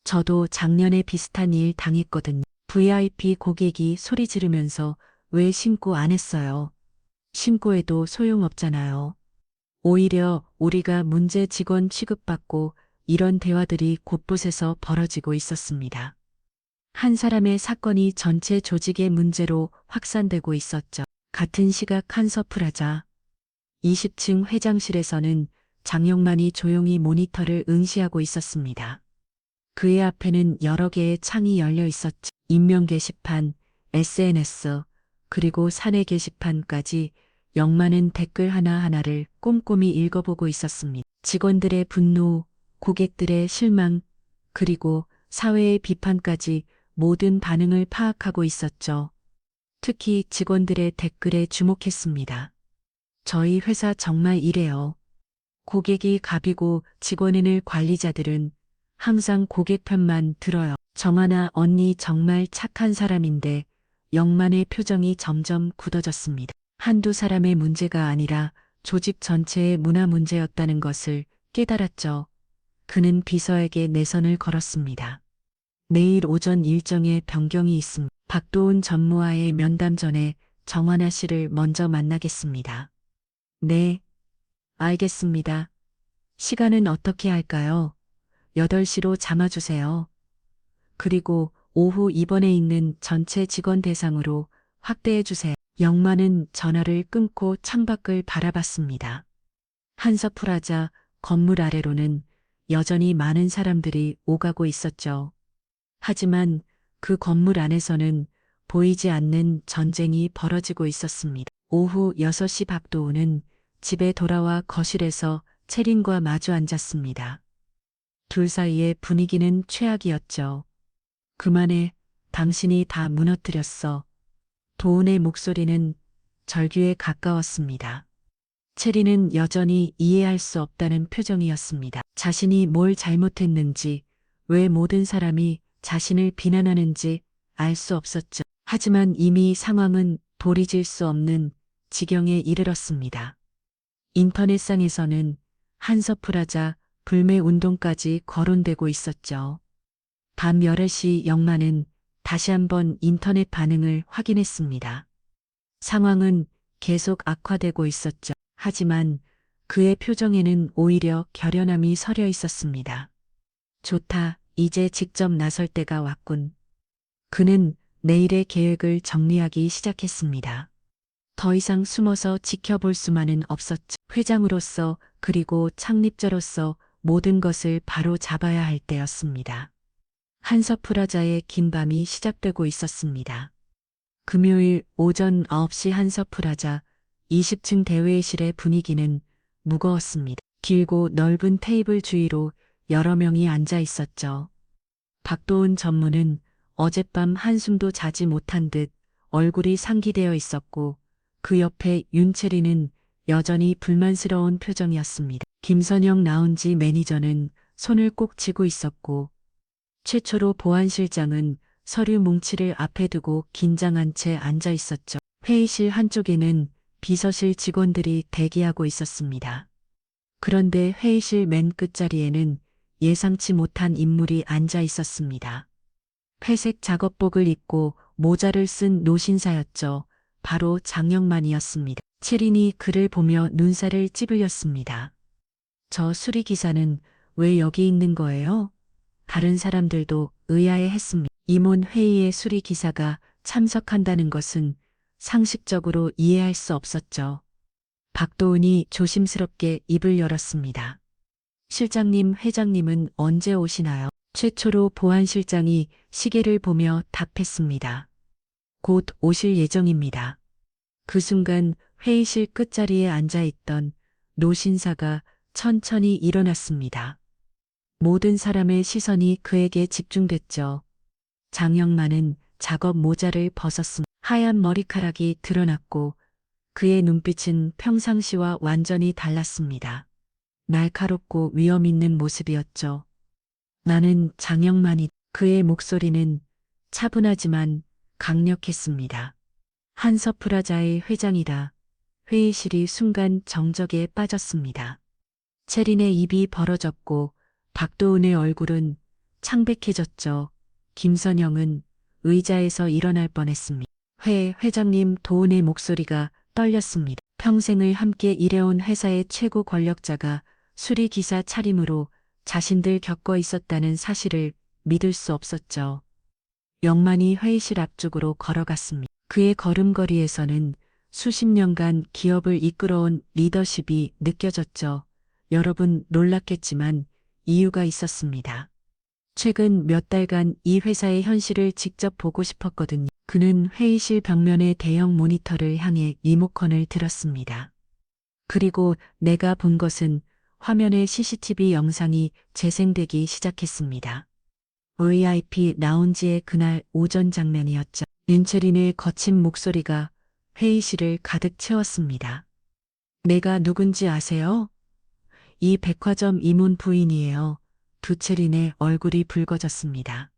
저도 작년에 비슷한 일 당했거든요. VIP 고객이 소리 지르면서 왜 신고 안 했어요? 신고해도 소용없잖아요. 오히려 우리가 문제 직원 취급받고 이런 대화들이 곳곳에서 벌어지고 있었습니다. 한 사람의 사건이 전체 조직의 문제로 확산되고 있었죠. 같은 시각 한서프라자 20층 회장실에서는 장영만이 조용히 모니터를 응시하고 있었습니다. 그의 앞에는 여러 개의 창이 열려 있었죠. 익명 게시판, SNS, 그리고 사내 게시판까지 영만은 댓글 하나하나를 꼼꼼히 읽어보고 있었습니다. 직원들의 분노, 고객들의 실망, 그리고 사회의 비판까지 모든 반응을 파악하고 있었죠. 특히 직원들의 댓글에 주목했습니다. 저희 회사 정말 이래요. 고객이 갑이고 직원에는 관리자들은 항상 고객 편만 들어요. 정하나 언니 정말 착한 사람인데 영만의 표정이 점점 굳어졌습니다. 한두 사람의 문제가 아니라 조직 전체의 문화 문제였다는 것을 깨달았죠. 그는 비서에게 내선을 걸었습니다. 내일 오전 일정에 변경이 있습니다. 박도훈 전무와의 면담 전에 정하나 씨를 먼저 만나겠습니다. 네, 알겠습니다. 시간은 어떻게 할까요? 8시로 잡아주세요. 그리고 오후 입원해 있는 전체 직원 대상으로 확대해 주세요. 영만은 전화를 끊고 창밖을 바라봤습니다. 한서프라자 건물 아래로는 여전히 많은 사람들이 오가고 있었죠. 하지만 그 건물 안에서는 보이지 않는 전쟁이 벌어지고 있었습니다. 오후 6시 박도우는 집에 돌아와 거실에서 채린과 마주 앉았습니다. 둘 사이의 분위기는 최악이었죠. 그만해, 당신이 다 무너뜨렸어. 도훈의 목소리는 절규에 가까웠습니다. 체리는 여전히 이해할 수 없다는 표정이었습니다. 자신이 뭘 잘못했는지, 왜 모든 사람이 자신을 비난하는지 알 수 없었죠. 하지만 이미 상황은 돌이킬 수 없는 지경에 이르렀습니다. 인터넷상에서는 한서프라자 불매 운동까지 거론되고 있었죠. 밤 11시 영만은 다시 한번 인터넷 반응을 확인했습니다. 상황은 계속 악화되고 있었죠. 하지만 그의 표정에는 오히려 결연함이 서려 있었습니다. 좋다, 이제 직접 나설 때가 왔군. 그는 내일의 계획을 정리하기 시작했습니다. 더 이상 숨어서 지켜볼 수만은 없었죠. 회장으로서 그리고 창립자로서 모든 것을 바로 잡아야 할 때였습니다. 한서프라자의 긴 밤이 시작되고 있었습니다. 금요일 오전 9시 한서프라자 20층 대회실의 분위기는 무거웠습니다. 길고 넓은 테이블 주위로 여러 명이 앉아 있었죠. 박도훈 전무는 어젯밤 한숨도 자지 못한 듯 얼굴이 상기되어 있었고 그 옆에 윤채리는 여전히 불만스러운 표정이었습니다. 김선영 라운지 매니저는 손을 꼭 쥐고 있었고 최초로 보안실장은 서류 뭉치를 앞에 두고 긴장한 채 앉아 있었죠. 회의실 한쪽에는 비서실 직원들이 대기하고 있었습니다. 그런데 회의실 맨 끝자리에는 예상치 못한 인물이 앉아 있었습니다. 회색 작업복을 입고 모자를 쓴 노신사였죠. 바로 장영만이었습니다. 채린이 그를 보며 눈살을 찌푸렸습니다. 저 수리기사는 왜 여기 있는 거예요? 다른 사람들도 의아해했습니다. 임원 회의에 수리기사가 참석한다는 것은 상식적으로 이해할 수 없었죠. 박도훈이 조심스럽게 입을 열었습니다. 실장님, 회장님은 언제 오시나요? 최초로 보안실장이 시계를 보며 답했습니다. 곧 오실 예정입니다. 그 순간 회의실 끝자리에 앉아있던 노신사가 천천히 일어났습니다. 모든 사람의 시선이 그에게 집중됐죠. 장영만은 작업 모자를 벗었습니다. 하얀 머리카락이 드러났고 그의 눈빛은 평상시와 완전히 달랐습니다. 날카롭고 위험 있는 모습이었죠. 나는 장영만이. 그의 목소리는 차분하지만 강력했습니다. 한서프라자의 회장이다. 회의실이 순간 정적에 빠졌습니다. 채린의 입이 벌어졌고 박도훈의 얼굴은 창백해졌죠. 김선영은 의자에서 일어날 뻔했습니다. 회장님, 도훈의 목소리가 떨렸습니다. 평생을 함께 일해온 회사의 최고 권력자가 수리기사 차림으로 자신들 겪어 있었다는 사실을 믿을 수 없었죠. 영만이 회의실 앞쪽으로 걸어갔습니다. 그의 걸음걸이에서는 수십 년간 기업을 이끌어온 리더십이 느껴졌죠. 여러분 놀랐겠지만 이유가 있었습니다. 최근 몇 달간 이 회사의 현실을 직접 보고 싶었거든요. 그는 회의실 벽면의 대형 모니터를 향해 리모컨을 들었습니다. 그리고 내가 본 것은 화면에 CCTV 영상이 재생되기 시작했습니다. VIP 라운지의 그날 오전 장면이었죠. 윤채린의 거친 목소리가 회의실을 가득 채웠습니다. 내가 누군지 아세요? 이 백화점 임원 부인이에요. 두채린의 얼굴이 붉어졌습니다.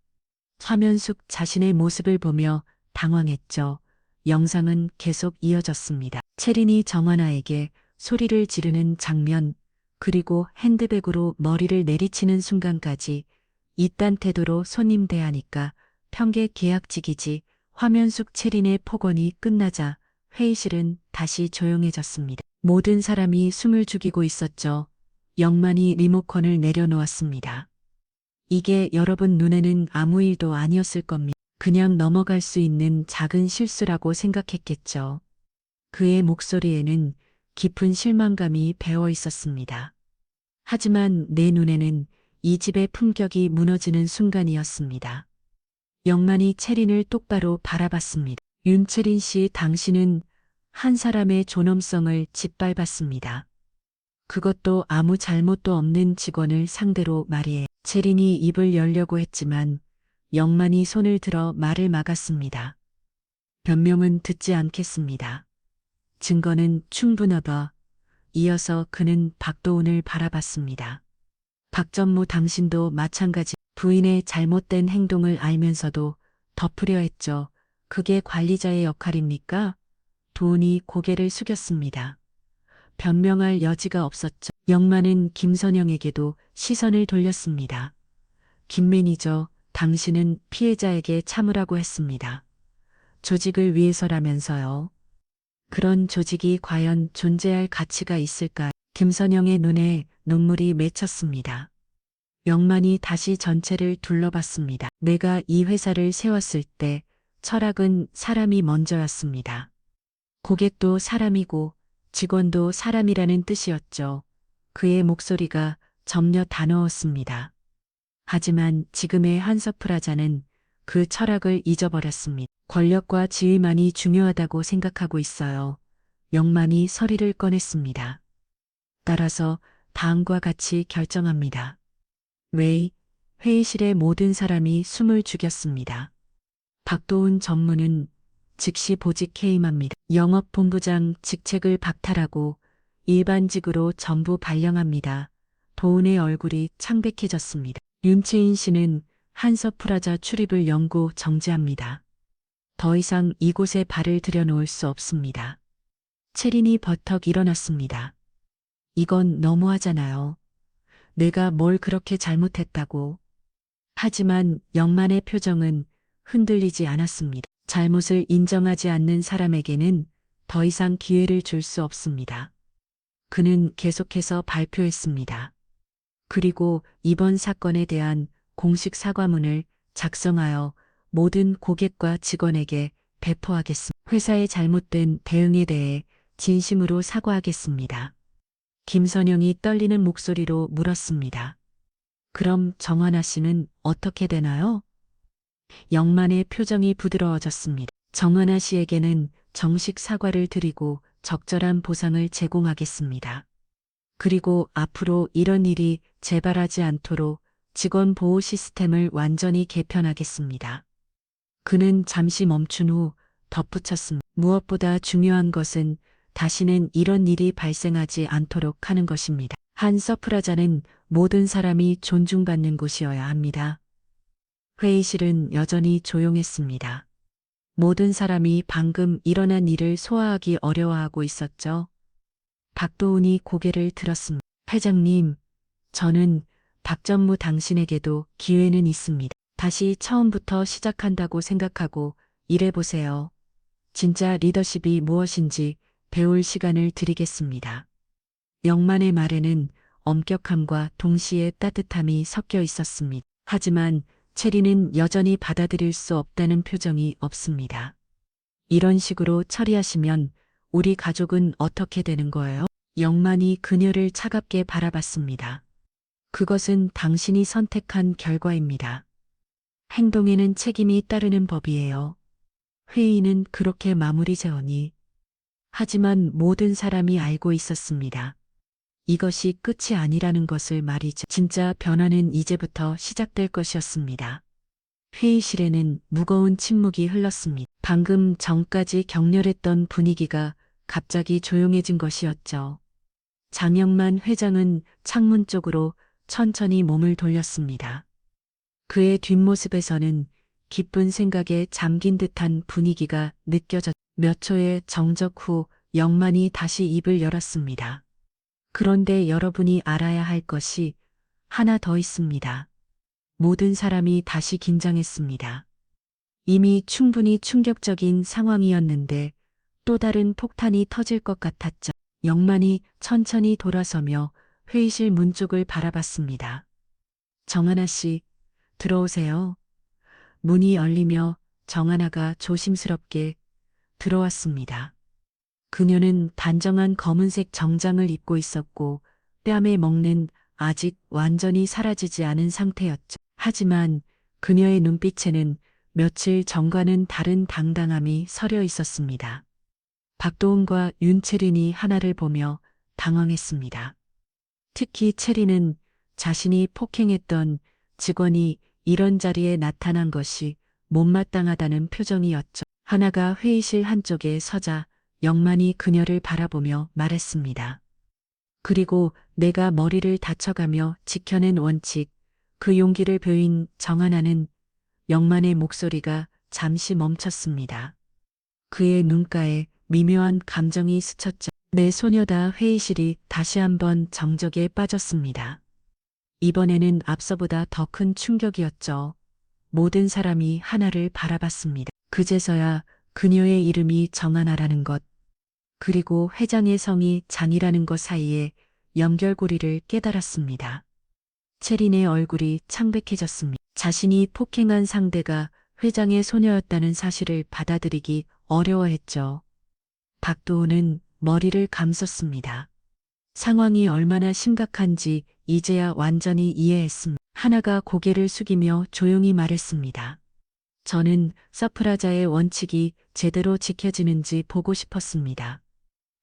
화면속 자신의 모습을 보며 당황했죠. 영상은 계속 이어졌습니다. 채린이 정하나에게 소리를 지르는 장면, 그리고 핸드백으로 머리를 내리치는 순간까지 이딴 태도로 손님 대하니까 평객 계약직이지. 화면 속 채린의 폭언이 끝나자 회의실은 다시 조용해졌습니다. 모든 사람이 숨을 죽이고 있었죠. 영만이 리모컨을 내려놓았습니다. 이게 여러분 눈에는 아무 일도 아니었을 겁니다. 그냥 넘어갈 수 있는 작은 실수라고 생각했겠죠. 그의 목소리에는 깊은 실망감이 배어 있었습니다. 하지만 내 눈에는 이 집의 품격이 무너지는 순간이었습니다. 영만이 채린을 똑바로 바라봤습니다. 윤채린 씨, 당신은 한 사람의 존엄성을 짓밟았습니다. 그것도 아무 잘못도 없는 직원을 상대로 말이에요. 채린이 입을 열려고 했지만 영만이 손을 들어 말을 막았습니다. 변명은 듣지 않겠습니다. 증거는 충분하다. 이어서 그는 박도훈을 바라봤습니다. 박전무, 당신도 마찬가지. 부인의 잘못된 행동을 알면서도 덮으려 했죠. 그게 관리자의 역할입니까? 도훈이 고개를 숙였습니다. 변명할 여지가 없었죠. 영만은 김선영에게도 시선을 돌렸습니다. 김 매니저, 당신은 피해자에게 참으라고 했습니다. 조직을 위해서라면서요. 그런 조직이 과연 존재할 가치가 있을까요? 김선영의 눈에 눈물이 맺혔습니다. 영만이 다시 전체를 둘러봤습니다. 내가 이 회사를 세웠을 때 철학은 사람이 먼저였습니다. 고객도 사람이고 직원도 사람이라는 뜻이었죠. 그의 목소리가 점려 단어였습니다. 하지만 지금의 한서프라자는 그 철학을 잊어버렸습니다. 권력과 지위만이 중요하다고 생각하고 있어요. 영만이 서리를 꺼냈습니다. 따라서 다음과 같이 결정합니다. 회의실의 모든 사람이 숨을 죽였습니다. 박도훈 전무는 즉시 보직 해임합니다. 영업본부장 직책을 박탈하고 일반직으로 전부 발령합니다. 도훈의 얼굴이 창백해졌습니다. 윤채인 씨는 한서프라자 출입을 영구 정지합니다. 더 이상 이곳에 발을 들여놓을 수 없습니다. 채린이 버떡 일어났습니다. 이건 너무하잖아요. 내가 뭘 그렇게 잘못했다고. 하지만 영만의 표정은 흔들리지 않았습니다. 잘못을 인정하지 않는 사람에게는 더 이상 기회를 줄 수 없습니다. 그는 계속해서 발표했습니다. 그리고 이번 사건에 대한 공식 사과문을 작성하여 모든 고객과 직원에게 배포하겠습니다. 회사의 잘못된 대응에 대해 진심으로 사과하겠습니다. 김선영이 떨리는 목소리로 물었습니다. 그럼 정환아 씨는 어떻게 되나요? 영만의 표정이 부드러워졌습니다. 정환아 씨에게는 정식 사과를 드리고 적절한 보상을 제공하겠습니다. 그리고 앞으로 이런 일이 재발하지 않도록 직원 보호 시스템을 완전히 개편하겠습니다. 그는 잠시 멈춘 후 덧붙였습니다. 무엇보다 중요한 것은 다시는 이런 일이 발생하지 않도록 하는 것입니다. 한서프라자는 모든 사람이 존중받는 곳이어야 합니다. 회의실은 여전히 조용했습니다. 모든 사람이 방금 일어난 일을 소화하기 어려워하고 있었죠. 박도훈이 고개를 들었습니다. 회장님, 저는 박전무 당신에게도 기회는 있습니다. 다시 처음부터 시작한다고 생각하고 일해보세요. 진짜 리더십이 무엇인지 배울 시간을 드리겠습니다. 영만의 말에는 엄격함과 동시에 따뜻함이 섞여 있었습니다. 하지만 채린은 여전히 받아들일 수 없다는 표정이 없습니다. 이런 식으로 처리하시면 우리 가족은 어떻게 되는 거예요? 영만이 그녀를 차갑게 바라봤습니다. 그것은 당신이 선택한 결과입니다. 행동에는 책임이 따르는 법이에요. 회의는 그렇게 마무리 지으니. 하지만 모든 사람이 알고 있었습니다. 이것이 끝이 아니라는 것을 말이죠. 진짜 변화는 이제부터 시작될 것이었습니다. 회의실에는 무거운 침묵이 흘렀습니다. 방금 전까지 격렬했던 분위기가 갑자기 조용해진 것이었죠. 장영만 회장은 창문 쪽으로 천천히 몸을 돌렸습니다. 그의 뒷모습에서는 기쁜 생각에 잠긴 듯한 분위기가 느껴졌. 몇 초의 정적 후 영만이 다시 입을 열었습니다. 그런데 여러분이 알아야 할 것이 하나 더 있습니다. 모든 사람이 다시 긴장했습니다. 이미 충분히 충격적인 상황이었는데 또 다른 폭탄이 터질 것 같았죠. 영만이 천천히 돌아서며 회의실 문 쪽을 바라봤습니다. 정하나 씨, 들어오세요. 문이 열리며 정하나가 조심스럽게 들어왔습니다. 그녀는 단정한 검은색 정장을 입고 있었고 뺨에 먹는 아직 완전히 사라지지 않은 상태였죠. 하지만 그녀의 눈빛에는 며칠 전과는 다른 당당함이 서려 있었습니다. 박도훈과 윤채린이 하나를 보며 당황했습니다. 특히 채린은 자신이 폭행했던 직원이 이런 자리에 나타난 것이 못마땅하다는 표정이었죠. 하나가 회의실 한쪽에 서자 영만이 그녀를 바라보며 말했습니다. 그리고 내가 머리를 다쳐가며 지켜낸 원칙, 그 용기를 보인 정하나는 영만의 목소리가 잠시 멈췄습니다. 그의 눈가에 미묘한 감정이 스쳤죠. 내 소녀다. 회의실이 다시 한번 정적에 빠졌습니다. 이번에는 앞서보다 더 큰 충격이었죠. 모든 사람이 하나를 바라봤습니다. 그제서야 그녀의 이름이 정하나라는 것, 그리고 회장의 성이 장이라는 것 사이에 연결고리를 깨달았습니다. 채린의 얼굴이 창백해졌습니다. 자신이 폭행한 상대가 회장의 소녀였다는 사실을 받아들이기 어려워했죠. 박도훈은 머리를 감쌌습니다. 상황이 얼마나 심각한지 이제야 완전히 이해했습니다. 하나가 고개를 숙이며 조용히 말했습니다. 저는 서프라자의 원칙이 제대로 지켜지는지 보고 싶었습니다.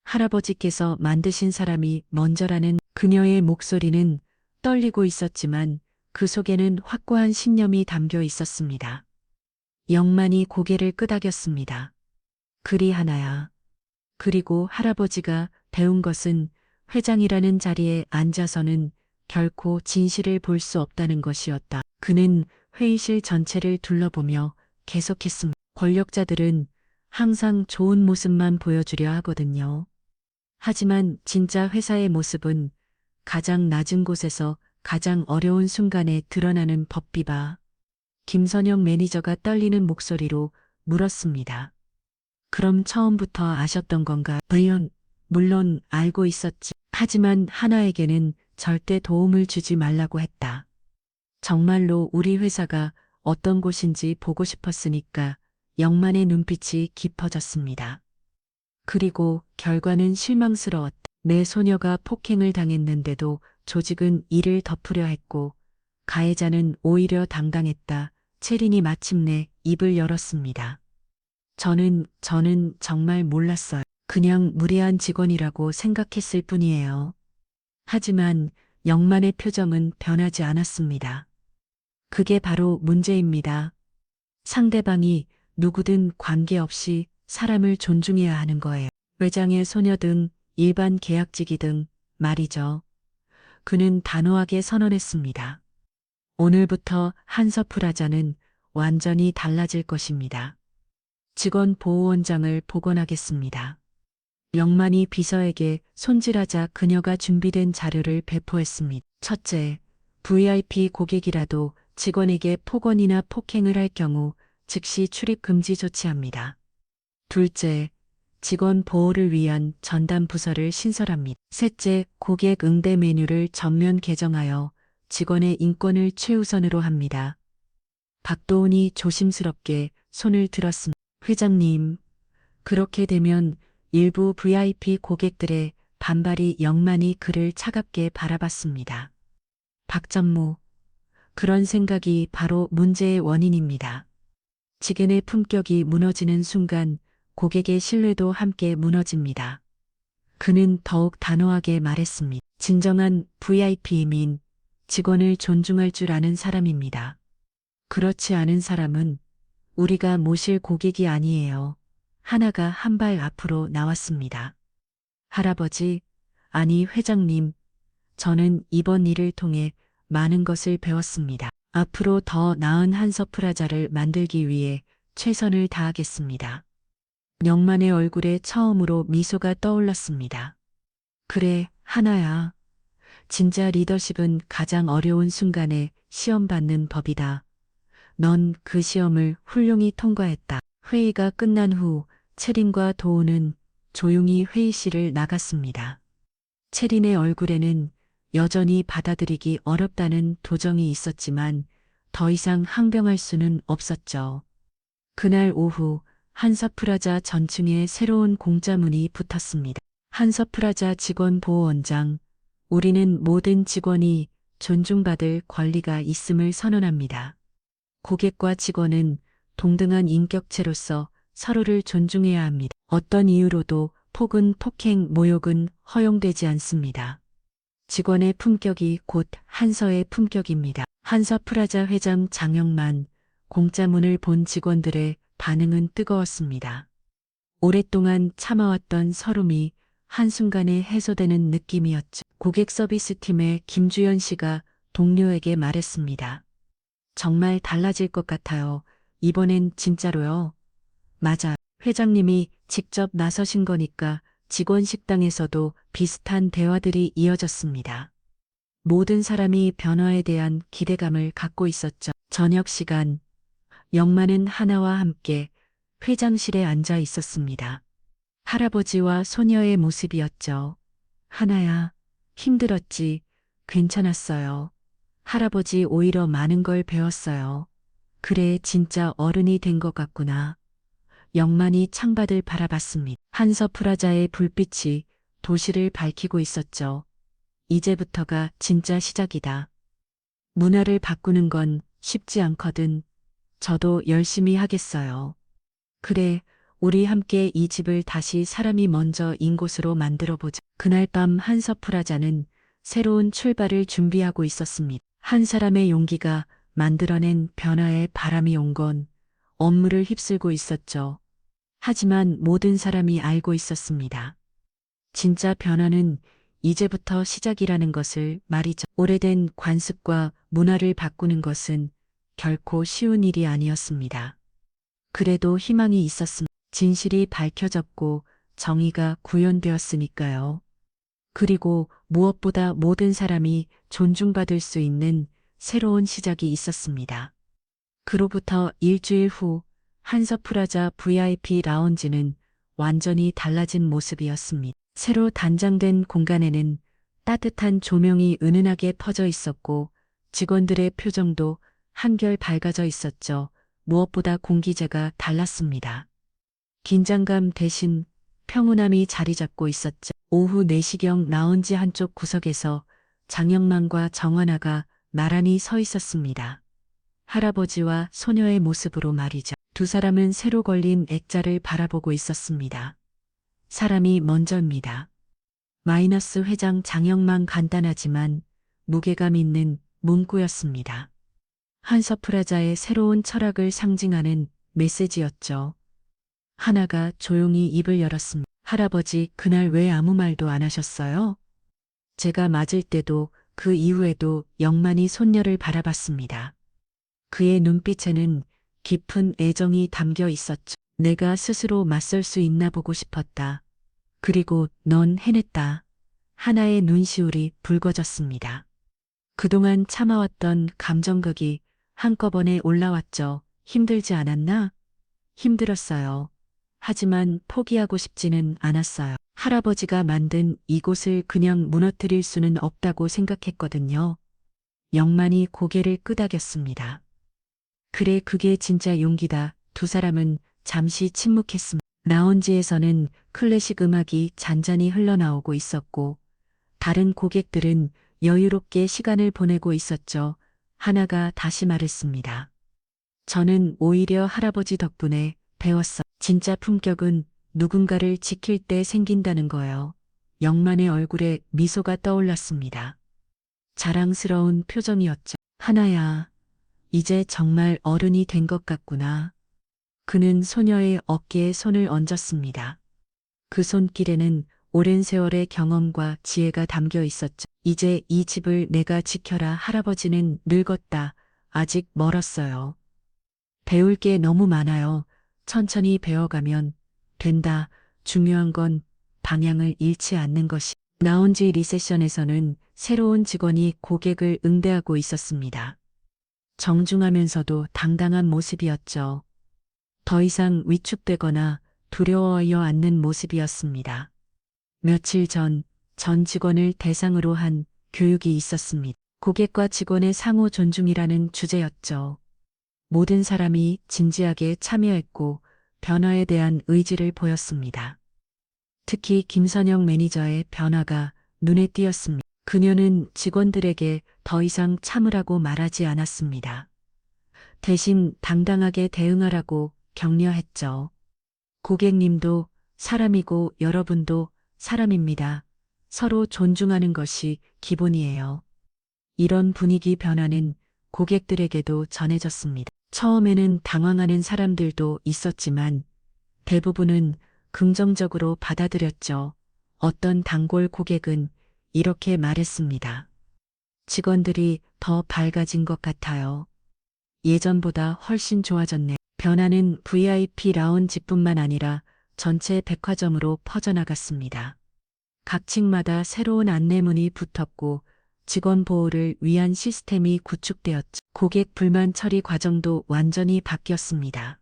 할아버지께서 만드신 사람이 먼저라는 그녀의 목소리는 떨리고 있었지만 그 속에는 확고한 신념이 담겨 있었습니다. 영만이 고개를 끄덕였습니다. 그리 하나야. 그리고 할아버지가 배운 것은 회장이라는 자리에 앉아서는 결코 진실을 볼 수 없다는 것이었다. 그는 회의실 전체를 둘러보며 계속했습니다. 권력자들은 항상 좋은 모습만 보여주려 하거든요. 하지만 진짜 회사의 모습은 가장 낮은 곳에서 가장 어려운 순간에 드러나는 법비바. 김선영 매니저가 떨리는 목소리로 물었습니다. 그럼 처음부터 아셨던 건가? 물론 알고 있었지. 하지만 하나에게는 절대 도움을 주지 말라고 했다. 정말로 우리 회사가 어떤 곳인지 보고 싶었으니까. 영만의 눈빛이 깊어졌습니다. 그리고 결과는 실망스러웠다. 내 소녀가 폭행을 당했는데도 조직은 이를 덮으려 했고 가해자는 오히려 당당했다. 채린이 마침내 입을 열었습니다. 저는 정말 몰랐어요. 그냥 무례한 직원이라고 생각했을 뿐이에요. 하지만 영만의 표정은 변하지 않았습니다. 그게 바로 문제입니다. 상대방이 누구든 관계없이 사람을 존중해야 하는 거예요. 회장의 소녀 등 일반 계약직이든 말이죠. 그는 단호하게 선언했습니다. 오늘부터 한서프라자는 완전히 달라질 것입니다. 직원 보호원장을 복원하겠습니다. 영만이 비서에게 손질하자 그녀가 준비된 자료를 배포했습니다. 첫째, VIP 고객이라도 직원에게 폭언이나 폭행을 할 경우 즉시 출입 금지 조치합니다. 둘째, 직원 보호를 위한 전담 부서를 신설합니다. 셋째, 고객 응대 메뉴를 전면 개정하여 직원의 인권을 최우선으로 합니다. 박도훈이 조심스럽게 손을 들었습니다. 회장님, 그렇게 되면 일부 VIP 고객들의 반발이 영만이 그를 차갑게 바라봤습니다. 박전무, 그런 생각이 바로 문제의 원인입니다. 직원의 품격이 무너지는 순간 고객의 신뢰도 함께 무너집니다. 그는 더욱 단호하게 말했습니다. 진정한 VIP인 직원을 존중할 줄 아는 사람입니다. 그렇지 않은 사람은 우리가 모실 고객이 아니에요. 하나가 한 발 앞으로 나왔습니다. 할아버지, 아니 회장님, 저는 이번 일을 통해 많은 것을 배웠습니다. 앞으로 더 나은 한서프라자를 만들기 위해 최선을 다하겠습니다. 영만의 얼굴에 처음으로 미소가 떠올랐습니다. 그래, 하나야. 진짜 리더십은 가장 어려운 순간에 시험받는 법이다. 넌 그 시험을 훌륭히 통과했다. 회의가 끝난 후 채린과 도우는 조용히 회의실을 나갔습니다. 채린의 얼굴에는 여전히 받아들이기 어렵다는 도정이 있었지만 더 이상 항변할 수는 없었죠. 그날 오후 한서프라자 전층에 새로운 공짜문이 붙었습니다. 한서프라자 직원 보호원장, 우리는 모든 직원이 존중받을 권리가 있음을 선언합니다. 고객과 직원은 동등한 인격체로서 서로를 존중해야 합니다. 어떤 이유로도 폭언, 폭행, 모욕은 허용되지 않습니다. 직원의 품격이 곧 한서의 품격입니다. 한서프라자 회장 장영만, 공짜문을 본 직원들의 반응은 뜨거웠습니다. 오랫동안 참아왔던 서름이 한순간에 해소되는 느낌이었죠. 고객 서비스팀의 김주연 씨가 동료에게 말했습니다. 정말 달라질 것 같아요. 이번엔 진짜로요. 맞아. 회장님이 직접 나서신 거니까 직원 식당에서도 비슷한 대화들이 이어졌습니다. 모든 사람이 변화에 대한 기대감을 갖고 있었죠. 저녁 시간, 영만은 하나와 함께 회장실에 앉아 있었습니다. 할아버지와 소녀의 모습이었죠. 하나야, 힘들었지. 괜찮았어요. 할아버지 오히려 많은 걸 배웠어요. 그래, 진짜 어른이 된 것 같구나. 영만이 창밖을 바라봤습니다. 한서프라자의 불빛이 도시를 밝히고 있었죠. 이제부터가 진짜 시작이다. 문화를 바꾸는 건 쉽지 않거든. 저도 열심히 하겠어요. 그래, 우리 함께 이 집을 다시 사람이 먼저인 곳으로 만들어 보자. 그날 밤 한서프라자는 새로운 출발을 준비하고 있었습니다. 한 사람의 용기가 만들어낸 변화의 바람이 온 건 업무를 휩쓸고 있었죠. 하지만 모든 사람이 알고 있었습니다. 진짜 변화는 이제부터 시작이라는 것을 말이죠. 오래된 관습과 문화를 바꾸는 것은 결코 쉬운 일이 아니었습니다. 그래도 희망이 있었습니다. 진실이 밝혀졌고 정의가 구현되었으니까요. 그리고 무엇보다 모든 사람이 존중받을 수 있는 새로운 시작이 있었습니다. 그로부터 일주일 후 한서프라자 VIP 라운지는 완전히 달라진 모습이었습니다. 새로 단장된 공간에는 따뜻한 조명이 은은하게 퍼져 있었고 직원들의 표정도 한결 밝아져 있었죠. 무엇보다 공기제가 달랐습니다. 긴장감 대신 평온함이 자리 잡고 있었죠. 오후 4시경 라운지 한쪽 구석에서 장영만과 정환아가 나란히 서 있었습니다. 할아버지와 소녀의 모습으로 말이죠. 두 사람은 새로 걸린 액자를 바라보고 있었습니다. 사람이 먼저입니다. 마이너스 회장 장영만 간단하지만 무게감 있는 문구였습니다. 한서프라자의 새로운 철학을 상징하는 메시지였죠. 하나가 조용히 입을 열었습니다. 할아버지, 그날 왜 아무 말도 안 하셨어요? 제가 맞을 때도 그 이후에도 영만이 손녀를 바라봤습니다. 그의 눈빛에는 깊은 애정이 담겨 있었죠. 내가 스스로 맞설 수 있나 보고 싶었다. 그리고 넌 해냈다. 하나의 눈시울이 붉어졌습니다. 그동안 참아왔던 감정극이 한꺼번에 올라왔죠. 힘들지 않았나? 힘들었어요. 하지만 포기하고 싶지는 않았어요. 할아버지가 만든 이곳을 그냥 무너뜨릴 수는 없다고 생각했거든요. 영만이 고개를 끄덕였습니다. 그래, 그게 진짜 용기다. 두 사람은 잠시 침묵했습니다. 라운지에서는 클래식 음악이 잔잔히 흘러나오고 있었고 다른 고객들은 여유롭게 시간을 보내고 있었죠. 하나가 다시 말했습니다. 저는 오히려 할아버지 덕분에 배웠어. 진짜 품격은 누군가를 지킬 때 생긴다는 거예요. 영만의 얼굴에 미소가 떠올랐습니다. 자랑스러운 표정이었죠. 하나야, 이제 정말 어른이 된 것 같구나. 그는 소녀의 어깨에 손을 얹었습니다. 그 손길에는 오랜 세월의 경험과 지혜가 담겨 있었죠. 이제 이 집을 내가 지켜라. 할아버지는 늙었다. 아직 멀었어요. 배울 게 너무 많아요. 천천히 배워가면 된다. 중요한 건 방향을 잃지 않는 것이. 라운지 리셉션에서는 새로운 직원이 고객을 응대하고 있었습니다. 정중하면서도 당당한 모습이었죠. 더 이상 위축되거나 두려워하여 않는 모습이었습니다. 며칠 전 직원을 대상으로 한 교육이 있었습니다. 고객과 직원의 상호 존중이라는 주제였죠. 모든 사람이 진지하게 참여했고 변화에 대한 의지를 보였습니다. 특히 김선영 매니저의 변화가 눈에 띄었습니다. 그녀는 직원들에게 더 이상 참으라고 말하지 않았습니다. 대신 당당하게 대응하라고 격려했죠. 고객님도 사람이고 여러분도 사람입니다. 서로 존중하는 것이 기본이에요. 이런 분위기 변화는 고객들에게도 전해졌습니다. 처음에는 당황하는 사람들도 있었지만 대부분은 긍정적으로 받아들였죠. 어떤 단골 고객은 이렇게 말했습니다. 직원들이 더 밝아진 것 같아요. 예전보다 훨씬 좋아졌네. 변화는 VIP 라운지뿐만 아니라 전체 백화점으로 퍼져나갔습니다. 각 층마다 새로운 안내문이 붙었고 직원 보호를 위한 시스템이 구축되었죠. 고객 불만 처리 과정도 완전히 바뀌었습니다.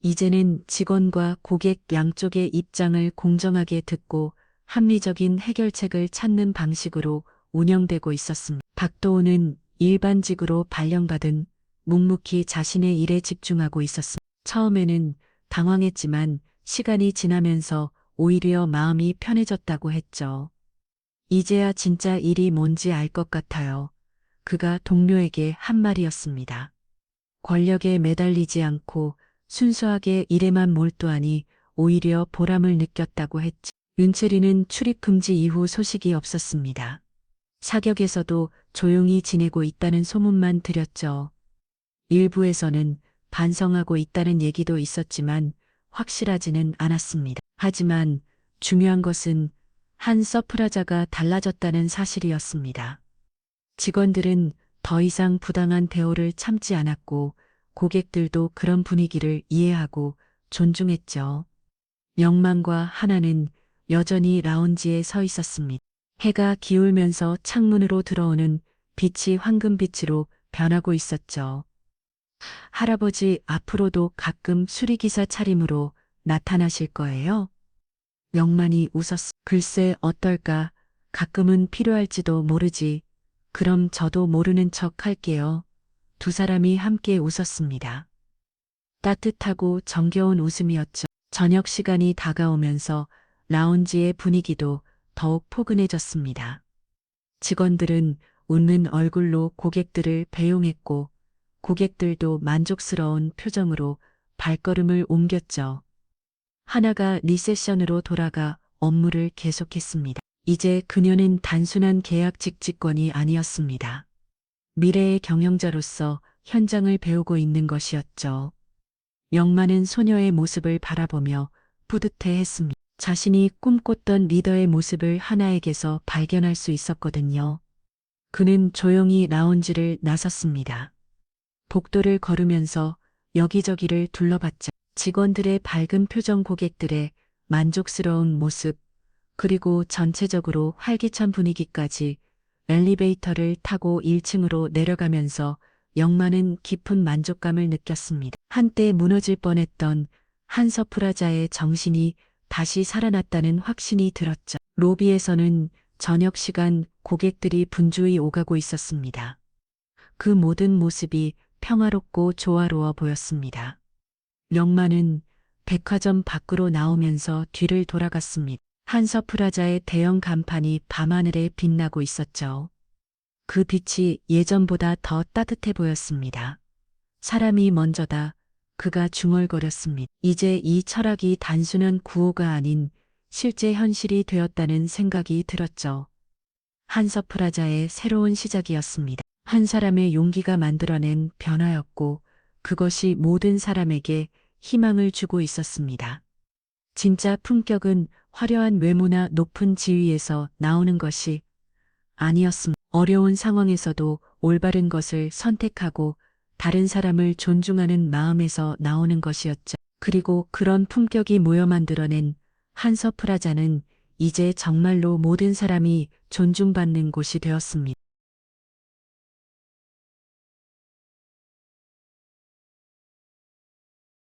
이제는 직원과 고객 양쪽의 입장을 공정하게 듣고 합리적인 해결책을 찾는 방식으로 운영되고 있었습니다. 박도우는 일반직으로 발령받은 묵묵히 자신의 일에 집중하고 있었습니다. 처음에는 당황했지만 시간이 지나면서 오히려 마음이 편해졌다고 했죠. 이제야 진짜 일이 뭔지 알 것 같아요. 그가 동료에게 한 말이었습니다. 권력에 매달리지 않고 순수하게 일에만 몰두하니 오히려 보람을 느꼈다고 했지. 윤채리는 출입 금지 이후 소식이 없었습니다. 사격에서도 조용히 지내고 있다는 소문만 들었죠. 일부에서는 반성하고 있다는 얘기도 있었지만 확실하지는 않았습니다. 하지만 중요한 것은 한 서프라자가 달라졌다는 사실이었습니다. 직원들은 더 이상 부당한 대우를 참지 않았고 고객들도 그런 분위기를 이해하고 존중했죠. 영만과 하나는 여전히 라운지에 서 있었습니다. 해가 기울면서 창문으로 들어오는 빛이 황금빛으로 변하고 있었죠. 할아버지 앞으로도 가끔 수리기사 차림으로 나타나실 거예요? 영만이 웃었어. 글쎄 어떨까? 가끔은 필요할지도 모르지. 그럼 저도 모르는 척 할게요. 두 사람이 함께 웃었습니다. 따뜻하고 정겨운 웃음이었죠. 저녁 시간이 다가오면서 라운지의 분위기도 더욱 포근해졌습니다. 직원들은 웃는 얼굴로 고객들을 배웅했고 고객들도 만족스러운 표정으로 발걸음을 옮겼죠. 하나가 리셉션으로 돌아가 업무를 계속했습니다. 이제 그녀는 단순한 계약직 직원이 아니었습니다. 미래의 경영자로서 현장을 배우고 있는 것이었죠. 영만은 소녀의 모습을 바라보며 뿌듯해했습니다. 자신이 꿈꿨던 리더의 모습을 하나에게서 발견할 수 있었거든요. 그는 조용히 라운지를 나섰습니다. 복도를 걸으면서 여기저기를 둘러봤죠. 직원들의 밝은 표정, 고객들의 만족스러운 모습, 그리고 전체적으로 활기찬 분위기까지 엘리베이터를 타고 1층으로 내려가면서 영만은 깊은 만족감을 느꼈습니다. 한때 무너질 뻔했던 한서프라자의 정신이 다시 살아났다는 확신이 들었죠. 로비에서는 저녁 시간 고객들이 분주히 오가고 있었습니다. 그 모든 모습이 평화롭고 조화로워 보였습니다. 영만은 백화점 밖으로 나오면서 뒤를 돌아갔습니다. 한서프라자의 대형 간판이 밤하늘에 빛나고 있었죠. 그 빛이 예전보다 더 따뜻해 보였습니다. 사람이 먼저다. 그가 중얼거렸습니다. 이제 이 철학이 단순한 구호가 아닌 실제 현실이 되었다는 생각이 들었죠. 한서프라자의 새로운 시작이었습니다. 한 사람의 용기가 만들어낸 변화였고 그것이 모든 사람에게 희망을 주고 있었습니다. 진짜 품격은 화려한 외모나 높은 지위에서 나오는 것이 아니었습니다. 어려운 상황에서도 올바른 것을 선택하고 다른 사람을 존중하는 마음에서 나오는 것이었죠. 그리고 그런 품격이 모여 만들어낸 한서 프라자는 이제 정말로 모든 사람이 존중받는 곳이 되었습니다.